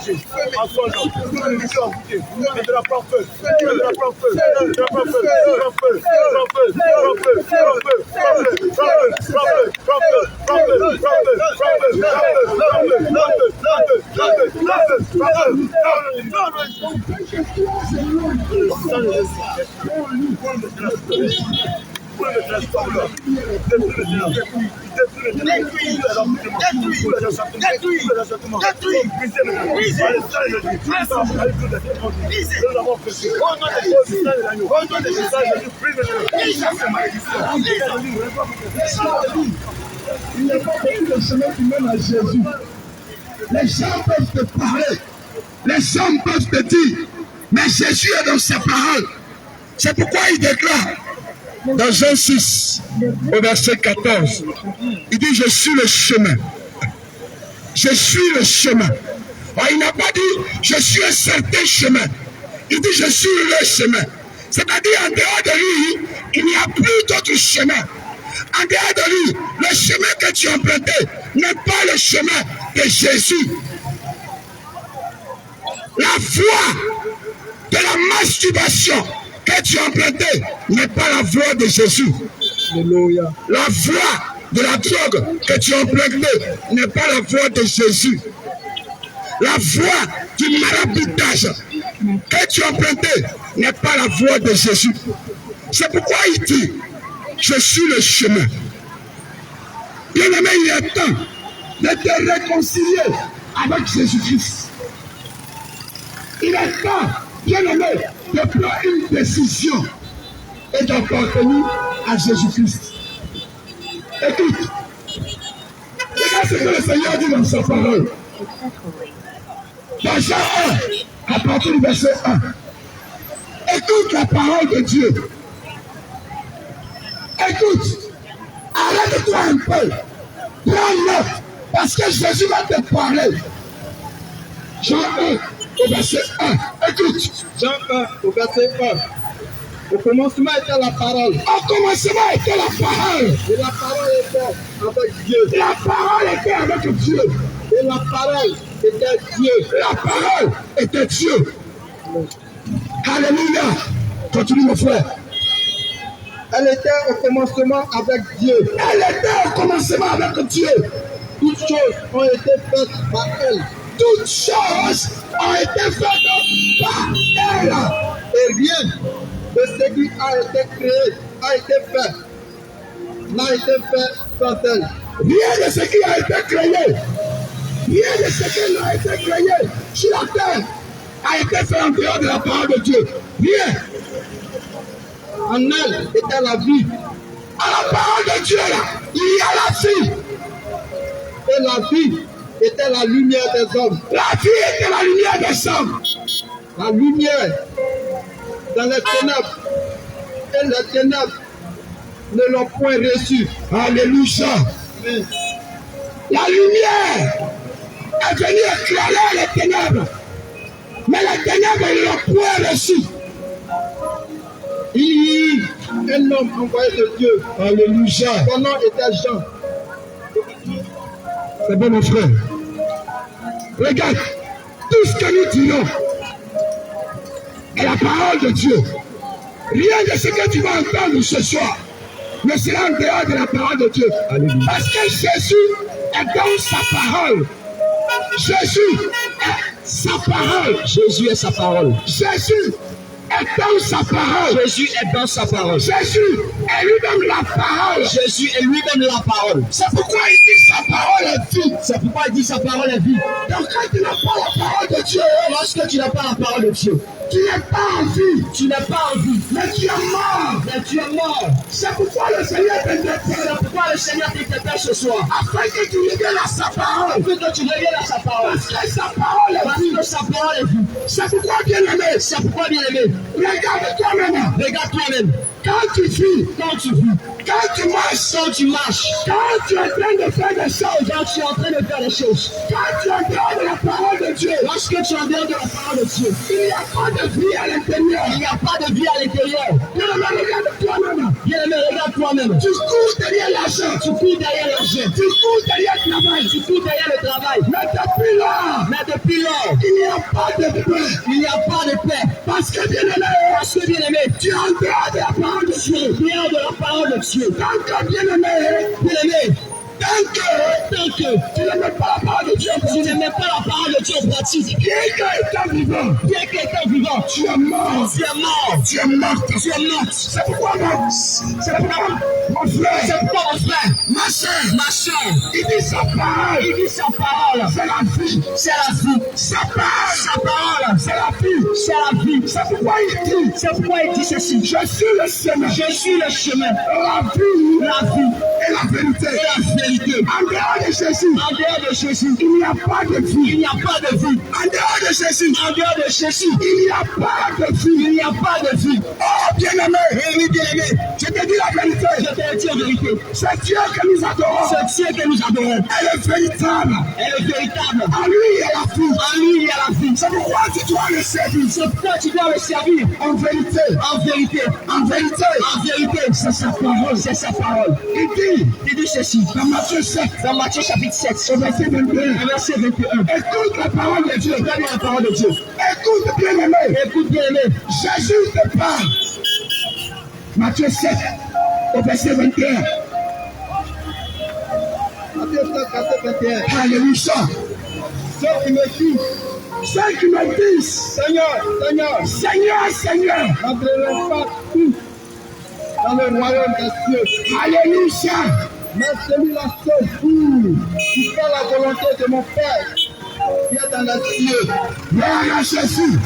manger. En son nom. Nous le lisons en bouquet. Et de la prendre feu. De la prendre feu. De la prendre feu. Il n'y a pas beaucoup de chemin qui mène à Jésus. Les gens peuvent te parler, les gens peuvent te dire, mais Jésus est dans sa parole. C'est pourquoi il déclare dans Jean 6, au verset 14, il dit, je suis le chemin. Je suis le chemin. Alors, il n'a pas dit, je suis un certain chemin. Il dit, je suis le chemin. C'est-à-dire, en dehors de lui, il n'y a plus d'autre chemin. En dehors de lui, le chemin que tu as emprunté n'est pas le chemin de Jésus. La voie de la masturbation que tu as empruntée n'est pas la voie de Jésus. Alléluia. La voie de la drogue que tu as empruntée n'est pas la voie de Jésus. La voie du maraboutage que tu as empruntée n'est pas la voie de Jésus. C'est pourquoi il dit, je suis le chemin. Bien-aimé, il est temps de te réconcilier avec Jésus-Christ. Il est temps, bien-aimé, de prendre une décision et d'appartenir à Jésus-Christ. Écoute, regarde ce que le Seigneur dit dans sa parole. Dans Jean 1, à partir du verset 1. Écoute la parole de Dieu. Écoute, arrête-toi un peu. Prends note, parce que Jésus va te parler. Jean 1, au verset 1. Écoute. Jean 1, au verset 1. Au commencement était la parole. Au commencement était la parole. Et la parole était avec Dieu. La parole était avec Dieu. Et la parole était Dieu. La parole était Dieu. Alléluia. Continue mon frère. Elle était au commencement avec Dieu. Elle était au commencement avec Dieu. Toutes choses ont été faites par elle. Toutes choses ont été faites par elle. Et rien de ce qui a été créé, a été fait, n'a été fait sans elle. Rien de ce qui a été créé, rien de ce qui n'a été créé sur la terre a été fait en dehors de la parole de Dieu. Rien. En elle était la vie. À la parole de Dieu, là, il y a la vie. Et la vie était la lumière des hommes. La vie était la lumière des hommes. La lumière dans les ténèbres. Et les ténèbres ne l'ont point reçu. Alléluia. Mais la lumière est venue éclairer les ténèbres. Mais les ténèbres ne l'ont point reçu. il y eut un homme envoyé de Dieu. Alléluia. Son nom était Jean. C'est bon mon frère. Regarde, tout ce que nous disons est la parole de Dieu. Rien de ce que tu vas entendre ce soir ne sera en dehors de la parole de Dieu. Alléluia. Parce que Jésus est dans sa parole. Jésus est sa parole. Jésus est sa parole. Jésus est dans sa parole. Jésus est dans sa parole. Jésus est lui-même la parole. Jésus est lui-même la parole. C'est pourquoi il dit sa parole est vie. C'est pourquoi il dit sa parole est vie. Donc quand tu n'as pas la parole de Dieu, lorsque tu n'as pas la parole de Dieu, tu n'es pas en vie. Tu n'es pas en vie. Mais tu es mort. Mais tu es mort. C'est pourquoi le Seigneur t'interpelle. C'est pourquoi le Seigneur t'interpelle ce soir. Afin que tu reviennes à sa parole. Afin que tu reviennes à sa parole. Parce que sa parole est vie. Parce que sa parole est vie. C'est pourquoi bien aimé. C'est pourquoi bien aimé. Regarde toi-même. Regarde toi-même. Quand tu vis. Quand tu vis. Quand tu marches. Quand tu marches. Quand tu es en train de faire des choses. Quand tu es en train de faire des choses. Quand tu es en dehors de la parole de Dieu. Lorsque tu es en dehors de la parole de Dieu. Il n'y a pas de vie à l'intérieur. Il n'y a pas de vie à l'intérieur. Bien-aimé, regarde toi-même. Bien-aimé, regarde toi-même. Tu cours derrière l'argent. Tu cours derrière l'argent. Tu cours derrière le travail. Tu cours derrière le travail. Mais depuis là. Mais depuis Depuis lors, il n'y a pas de paix. il n'y a pas de paix. Parce que bien-aimé, tu es en dehors de la parole de Dieu. Dehors de la parole de Dieu. Tant que bien-aimé, tant que tu ne mets pas la parole de Dieu en tu pratique, ne mets pas la parole de Dieu en pratique, bien qu'étant vivant, bien qu'étant vivant, tu es mort. tu es mort. Tu es mort. Tu es mort. C'est pourquoi c'est pourquoi mon C'est frère, pourquoi mon frère, ma soeur, ma soeur, il dit sa parole. il dit sa parole. C'est la vie. C'est la vie. Sa parole, Sa parole, c'est la vie. c'est la vie. C'est pourquoi il dit, C'est pourquoi il dit ceci. je suis le chemin, Je suis le chemin, la vie la vie et la vérité. et la vérité. En dehors de Jésus, En dehors de Jésus, il n'y a pas de vie. il n'y a pas de vie. En dehors de Jésus, En dehors de Jésus, il n'y a pas de vie. il n'y a pas de vie. Oh, bien-aimé, Et oui, bien-aimé, je te dis la vérité. je te le dis en vérité. C'est Dieu que nous adorons. Ce Dieu que nous adorons Elle est véritable. est le véritable. En lui, il y a la vie. En lui, il y a la vie. C'est pourquoi tu dois le servir. C'est pourquoi tu dois le servir. En vérité, En vérité, en vérité, en vérité, c'est sa parole, c'est sa parole. Il dit ceci dans Matthieu 7, dans Matthieu chapitre 7, au verset 21. verset 21. Écoute la parole de Dieu. Regarde la parole de Dieu. Écoute, bien-aimé. Écoute bien aimé. Jésus te parle. Matthieu 7, au verset 21. Matthieu 7, verset 21. Alléluia. Ceux qui me disent, Ceux qui me disent, Seigneur, Seigneur, Seigneur, Seigneur, n'entreront pas tous dans le royaume des cieux, Alléluia. mais celui-là seul qui fait la volonté de mon Père qui est dans les cieux. Gloire à Jésus.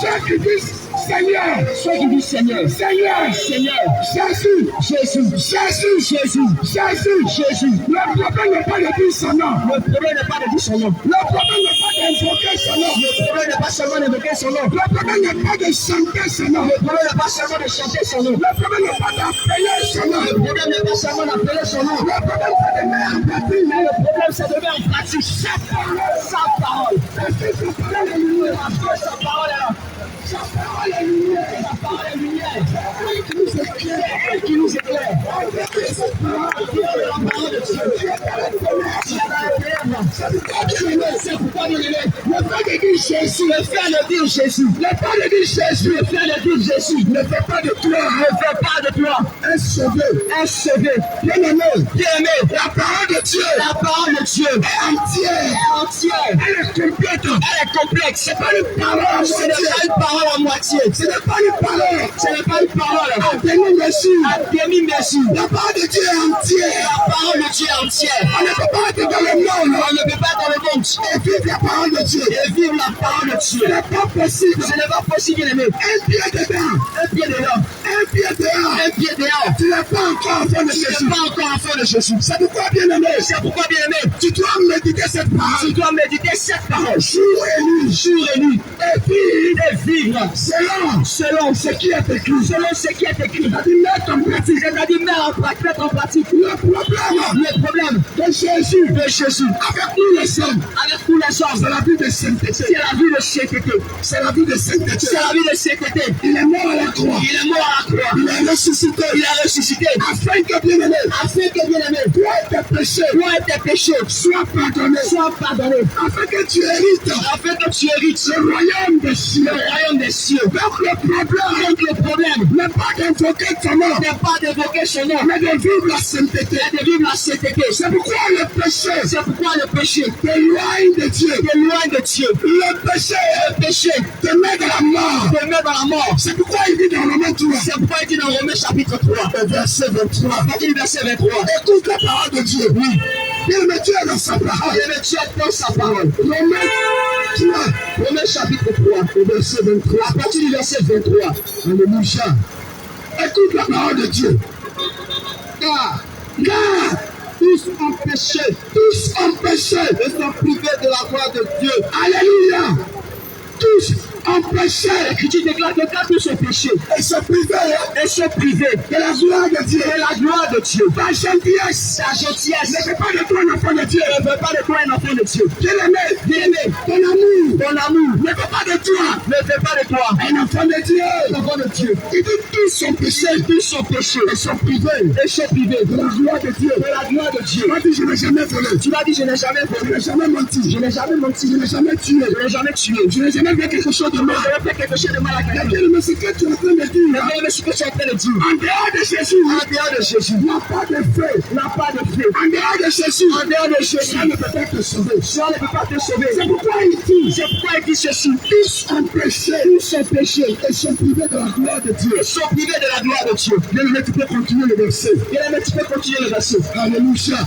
Ceux qui disent, Seigneur, Ceux qui disent Seigneur, Seigneur, Seigneur, Jésus, Jésus, Jésus, Jésus, Jésus, Jésus. Le problème n'est pas de dire son nom. Le problème n'est pas de dire son nom. Le problème n'est pas d'invoquer son nom. Le problème n'est pas seulement d'évoquer son nom. Le problème n'est pas de chanter son nom. Le problème n'est pas seulement de chanter son nom. Le problème n'est pas d'appeler son nom. Le problème n'est pas seulement d'appeler son nom. Le problème, c'est de mettre en pratique. Mais le problème, c'est de mettre en pratique sa parole. Sa parole. Parce que sa parole est lumière. Parce que sa parole est là. Sa parole est lumière. Sa parole est lumière. Elle qui nous éclaire. Elle qui nous éclaire. Cette parole La parole de Dieu. C'est pourquoi bien aimé. le fait de dire Jésus, Le fait de dire Jésus. le fait de dire Jésus, Le fait de dire Jésus. ne fait pas de toi Ne fait pas de toi un sauvé. un sauvé. Bien-aimé, Bien aimé. la parole de Dieu La parole de Dieu est entière. est entière. Elle est complète. Elle est complexe. C'est pas une parole à Ce n'est moitié. pas une parole à moitié. Ce n'est pas une parole Ce n'est pas une parole à demi-mesure. à demi-mesure. La parole de Dieu est entière. La parole de Dieu est entière. On ne peut pas être dans le monde On ne peut pas dans le monde et vivre la parole de Dieu. et vivre la parole de Ce Dieu. n'est pas possible. Ce n'est pas possible, bien aimé. Un pied dedans, Un pied dehors, un pied dehors. un pied dehors. Tu n'es pas encore enfant de Tu Jésus. n'es pas encore enfant de Jésus. C'est pourquoi, bien-aimé, C'est pourquoi, bien aimé, tu dois méditer cette parole tu dois méditer cette parole jour et nuit. jour et nuit Et puis, et vivre selon ce qui est écrit. selon ce qui est écrit. C'est-à-dire mettre en pratique. C'est-à-dire mettre en pratique Le problème le problème de Jésus de Jésus avec nous les hommes, avec tous les hommes. c'est la vie de sainteté. C'est la vie de sainteté. C'est la vie de sainteté. C'est la vie de sainteté. Il est mort à la croix. Il est mort à la croix. Il est ressuscité. Il est ressuscité. Afin que, bien-aimé, Afin que, bien aimé, toi et tes péchés toi et tes péchés soient pardonnés. soient pardonnés. Afin que tu hérites Afin que tu hérites le royaume des cieux. le royaume des cieux. Donc le problème Donc le problème n'est pas d'invoquer ton nom, n'est pas d'évoquer son nom, mais de vivre la sainteté. mais de vivre la sainteté. C'est pourquoi le péché C'est pourquoi le péché t'éloigne de Dieu. est loin de Dieu. Le péché Le péché te met dans la mort. te met dans la mort. C'est pourquoi il dit dans Romains 3, C'est pourquoi il dit dans Romains chapitre 3, verset 23. à partir du verset 23. Écoute la parole de Dieu. Oui, Bien-aimé, Dieu est dans sa parole. et le Dieu dans sa parole. Romains 3, Romains chapitre 3, verset 23. à partir du verset 23. Alléluia. Écoute la parole de Dieu. Car Car tous ont péché tous ont péché. et sont privés de la gloire de Dieu. Alléluia. Tous empêcher. L'Écriture déclare que quand ils sont péchés, Et se priver ils sont privés de la gloire de Dieu. de la gloire de Dieu. Ta gentillesse Ta gentillesse ne fait pas de toi un enfant de Dieu. ne veut pas de toi un enfant de Dieu. Bien-aimé, Bien-aimé, ton amour ton amour ne fait pas de toi ne fait pas de toi un enfant de Dieu. un enfant de Dieu. Il dit tous sont péchés. Tous sont péchés Ils sont privés et sont privés de la gloire de Dieu. de la gloire de Dieu. Tu m'as dit, je n'ai jamais volé. Tu m'as dit, je n'ai jamais Je volé, n'ai jamais menti. je n'ai jamais menti, Je n'ai jamais tué. je n'ai jamais tué, Je n'ai jamais fait quelque chose de je mal. n'ai fait quelque chose de mal à Mais quelqu'un. bien, mais ce que tu es en train de Mais dire, bien, ce que tu es en train de dire, en dehors de Jésus, en dehors de Jésus, n'a pas de feu. n'a pas de feu. En dehors de Jésus, En dehors de Jésus, ça ne peut pas te sauver. ça ne peut pas te sauver. C'est pourquoi il dit, C'est pourquoi il dit ceci. tous ont péché, Tous sont péchés et sont privés de la gloire de Dieu. et sont privés de la gloire de Dieu. Bien, mais tu peux continuer le verset. Bien-aimé, tu peux continuer le verset. Alléluia.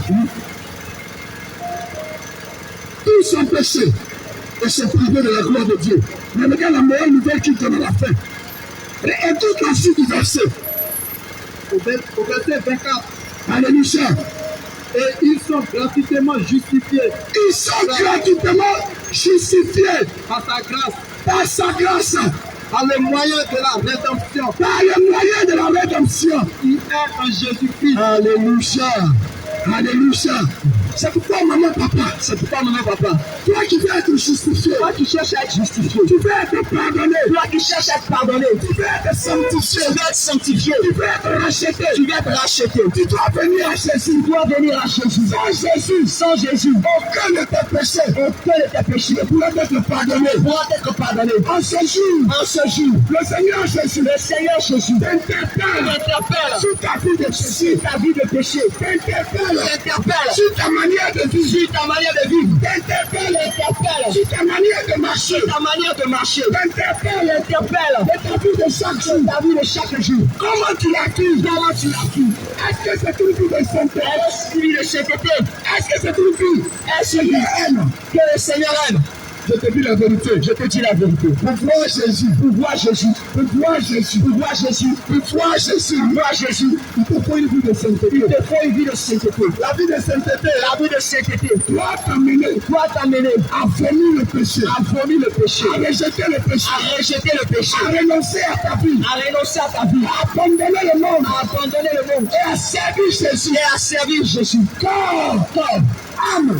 Tous ont péché et sont privés de la gloire de Dieu. Mais regarde la meilleure nouvelle qu'il donne à la fin. Et toute la suite du verset. Au verset 24, Alléluia. et ils sont gratuitement justifiés Ils sont gratuitement justifiés par sa grâce, par sa grâce, par le moyen de la rédemption par le moyen de la rédemption. qui est en Jésus-Christ. Alléluia. Alléluia. C'est pourquoi maman, papa, C'est pourquoi, maman, papa, toi qui veux être justifié, toi qui cherches à être justifié, tu veux être pardonné, toi qui cherches à être pardonné, tu veux être sanctifié, tu veux être sanctifié, tu veux être racheté, tu veux être racheté, tu dois venir à Jésus. tu dois venir à Jésus. Sans Jésus, Sans Jésus, aucun de tes péchés aucun de tes péchés ne pourrait être pardonné. pourra être pardonné. En ce jour, En ce jour, le Seigneur Jésus le Seigneur Jésus t'interpelle t'interpelle sur ta vie de péché, sur ta vie de péché, t'interpelle t'interpelle sur ta manière de vivre, sur ta manière de vivre, t'interpelle t'interpelle sur ta manière de marcher, sur ta manière de marcher, t'interpelle t'interpelle de ta vie de chaque jour. ta vie de chaque jour. Comment tu l'as vis? Comment tu l'as vu? Est-ce que c'est une vie de sainteté? Est-ce que le sainteté? Est-ce que c'est une vie Est-ce qui aime? que le Seigneur aime? Je te dis la vérité. Je te dis la vérité. Pour voir Jésus, Pour voir Jésus, pour voir Jésus, pour voir Jésus, pour voir Jésus, pour voir Jésus, il te faut une vie de sainteté. il te faut une vie de sainteté. La vie de sainteté La vie de sainteté doit t'amener doit t'amener à vomir le péché, à vomir le péché, à rejeter le péché, à rejeter le péché, à renoncer à ta vie, à renoncer à ta vie, à abandonner le monde à abandonner le monde et à servir Jésus. et à servir Jésus. Corps, âme,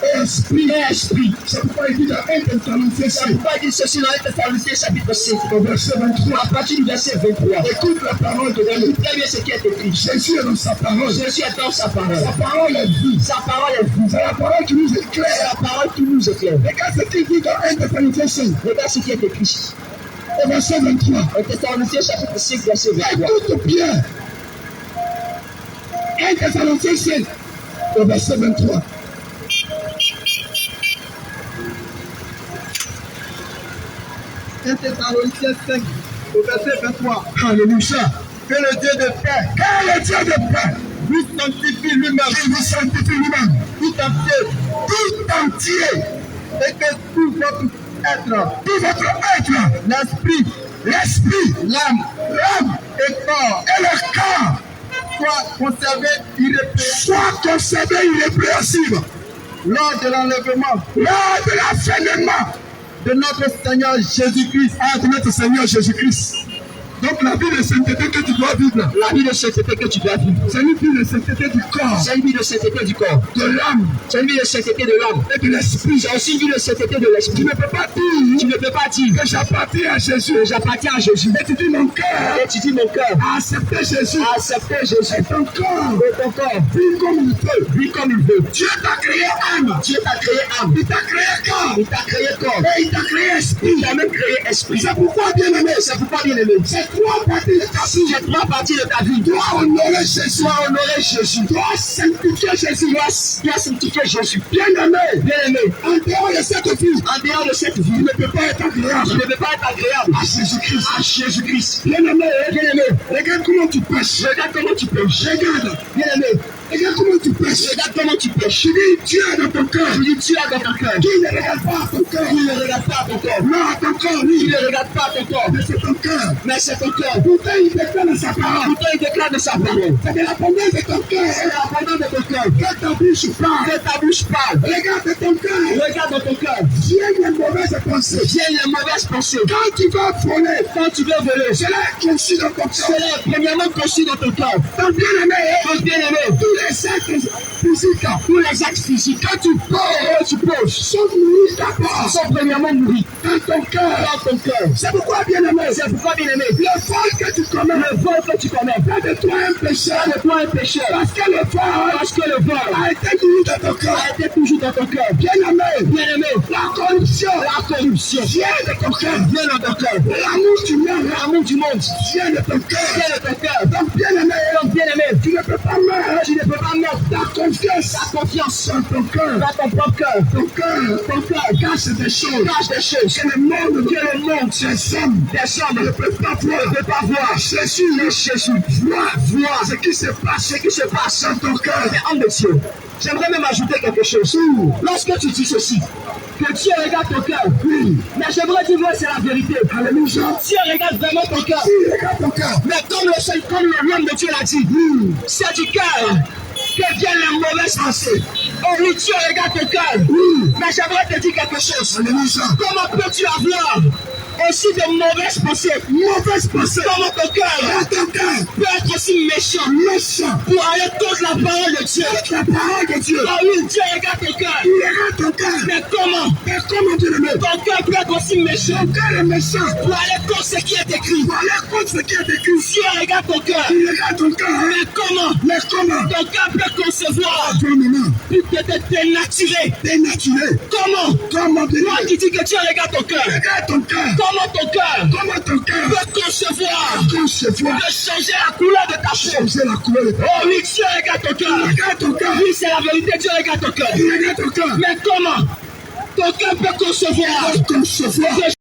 et esprit. C'est pourquoi il dit dans 1 Thessaloniciens C'est 5, pourquoi il dit ceci dans 1 Thessaloniciens chapitre 5, au verset 23. à partir du verset 23. Écoute la parole de Dieu. Très bien ce qui est écrit. Jésus est dans sa parole. Jésus est dans sa parole. Sa parole est vie. Sa parole est vie. C'est la parole qui nous C'est éclaire. la parole qui nous éclaire. Regarde ce qu'il dit dans 1 Thessaloniciens 5, Regarde ce qui est écrit. au verset 23. 1 Thessaloniciens chapitre 5, verset 23. Écoute bien. 1 Thessaloniciens 5, au verset 23. Thessaloniciens 5, au verset 23. Alléluia. Que le Dieu de paix Que le Dieu de paix vous sanctifie lui-même, qui vous sanctifie lui-même tout entier, tout entier, et que tout votre être, tout votre être, l'esprit, l'esprit, l'âme et corps le corps soit conservé irrépréhensible soient conservés irrépréhensibles lors de l'enlèvement lors de l'avènement de notre Seigneur Jésus-Christ. de notre Seigneur Jésus-Christ. Donc la vie de sainteté que tu dois vivre, La vie de sainteté que tu dois vivre, c'est une vie de sainteté du corps, c'est une vie de sainteté du corps, de l'âme c'est une vie de sainteté de l'âme, et de l'esprit. c'est aussi une vie de sainteté de Tu l'esprit. ne peux pas dire Tu ne peux pas dire que j'appartiens à Jésus. que j'appartiens à Jésus Et tu dis mon cœur et tu dis mon cœur a accepté Jésus. a accepté Jésus Et ton corps et ton corps vit comme il veut. vit comme il veut. Dieu t'a créé âme. Dieu t'a créé âme, Il t'a créé corps. il t'a créé corps, Et il t'a créé esprit. il t'a même créé esprit. C'est pourquoi, bien aimé, C'est pourquoi, bien aimé, c'est trois parties de ta vie. ces trois parties de ta vie, Dois honorer Jésus. dois honorer Jésus, Dois sanctifier Jésus. dois sanctifier Jésus. Bien aimé, Bien aimé, en dehors de cette vie, en dehors de cette tu vie, ne peux pas être tu agréable ne peux pas être agréable à Jésus-Christ. à Jésus-Christ. Bien aimé, Bien aimé, regarde comment tu pêches. regarde comment tu pêches. Regarde, Bien aimé, regarde comment tu pêches. regarde comment tu pêches. Tu dis Dieu est dans ton cœur. Tu dis Dieu est dans ton cœur. Qui ne regarde pas à ton cœur. Tu ne regardes pas ton cœur. Non, à ton cœur, Tu oui. ne regardes pas ton corps. Mais c'est ton cœur. Mais c'est ton cœur. Pourtant, il déclare dans sa parole. Pourtant, il déclare de sa parole. C'est de l'abondance de ton cœur. C'est l'abondance de ton cœur. Que ta bouche parle. Que ta bouche parle. Regarde ton cœur. Regarde dans ton cœur. Dieu est mauvais mauvaises pensées. Viennent les mauvaises pensées. Quand tu vas voler, Quand tu veux voler, cela est conçu dans ton cœur. cela est premièrement conçu dans ton cœur. Donc, bien-aimé, Donc, bien aimé, tous les actes physiques, tous les actes physiques, quand tu poses, sont nourris d'abord sont premièrement nourris dans ton cœur. dans ton cœur. C'est pourquoi, bien-aimé, C'est pourquoi, bien aimé, le vol que tu commets, le vol que tu commets, fait de toi un pécheur. de toi un pécheur. Parce que le vol a été nourri dans ton cœur. A été toujours dans ton cœur. Bien-aimé, Bien aimé, la corruption vient de ton cœur. viens dans ton cœur. L'amour du monde L'amour du monde vient de ton cœur. vient de ton cœur. Donc, bien-aimé, Donc, bien aimé, tu ne peux pas mettre tu ne peux pas mettre ta confiance ta confiance dans ton cœur. dans ton propre cœur. Ton cœur cache des choses. Cache des choses Que le monde, ces hommes, ne peut pas voir. Jésus, vois ce qui se passe dans ton cœur. Mais homme de Dieu, j'aimerais même ajouter quelque chose. Lorsque tu dis ceci, que Dieu regarde ton cœur, Oui, mais j'aimerais dire c'est la vérité. alléluia. Dieu regarde vraiment ton cœur. Si, regarde ton cœur. Mais comme l'homme de Dieu l'a dit, c'est du cœur que viennent les mauvaises pensées. Oh oui, Dieu regarde ton cœur. Mais j'aimerais te dire quelque chose. Alléluia. Comment peux-tu avoir aussi de mauvaises pensées? Mauvaise pensée. Comment ton Dans cœur ton cœur. peut être aussi méchant Méchant. pour aller contre la parole de Dieu? La parole de Dieu. Oh oui, Dieu regarde ton cœur. Il regarde ton cœur. Mais comment Mais comment tu le mets? ton cœur peut être aussi méchant Ton cœur est méchant. pour aller contre ce qui est écrit? Pour aller contre ce qui est écrit. Dieu regarde ton cœur. Il regarde ton cœur. Mais comment Mais comment? ton cœur peut concevoir Toi, maman, pour peut-être dénaturer? dénaturé. Comment Comment te toi qui dis que Dieu regarde ton cœur, Regarde ton cœur. comment ton cœur Comment ton cœur peut concevoir concevoir de changer la couleur de ta peau? changer la couleur de ta Oh oui, Dieu regarde ton cœur. Regarde ton cœur. Oui, c'est la vérité, Dieu regarde ton cœur. Il regarde ton cœur. Mais comment ton cœur peut concevoir Concevoir. de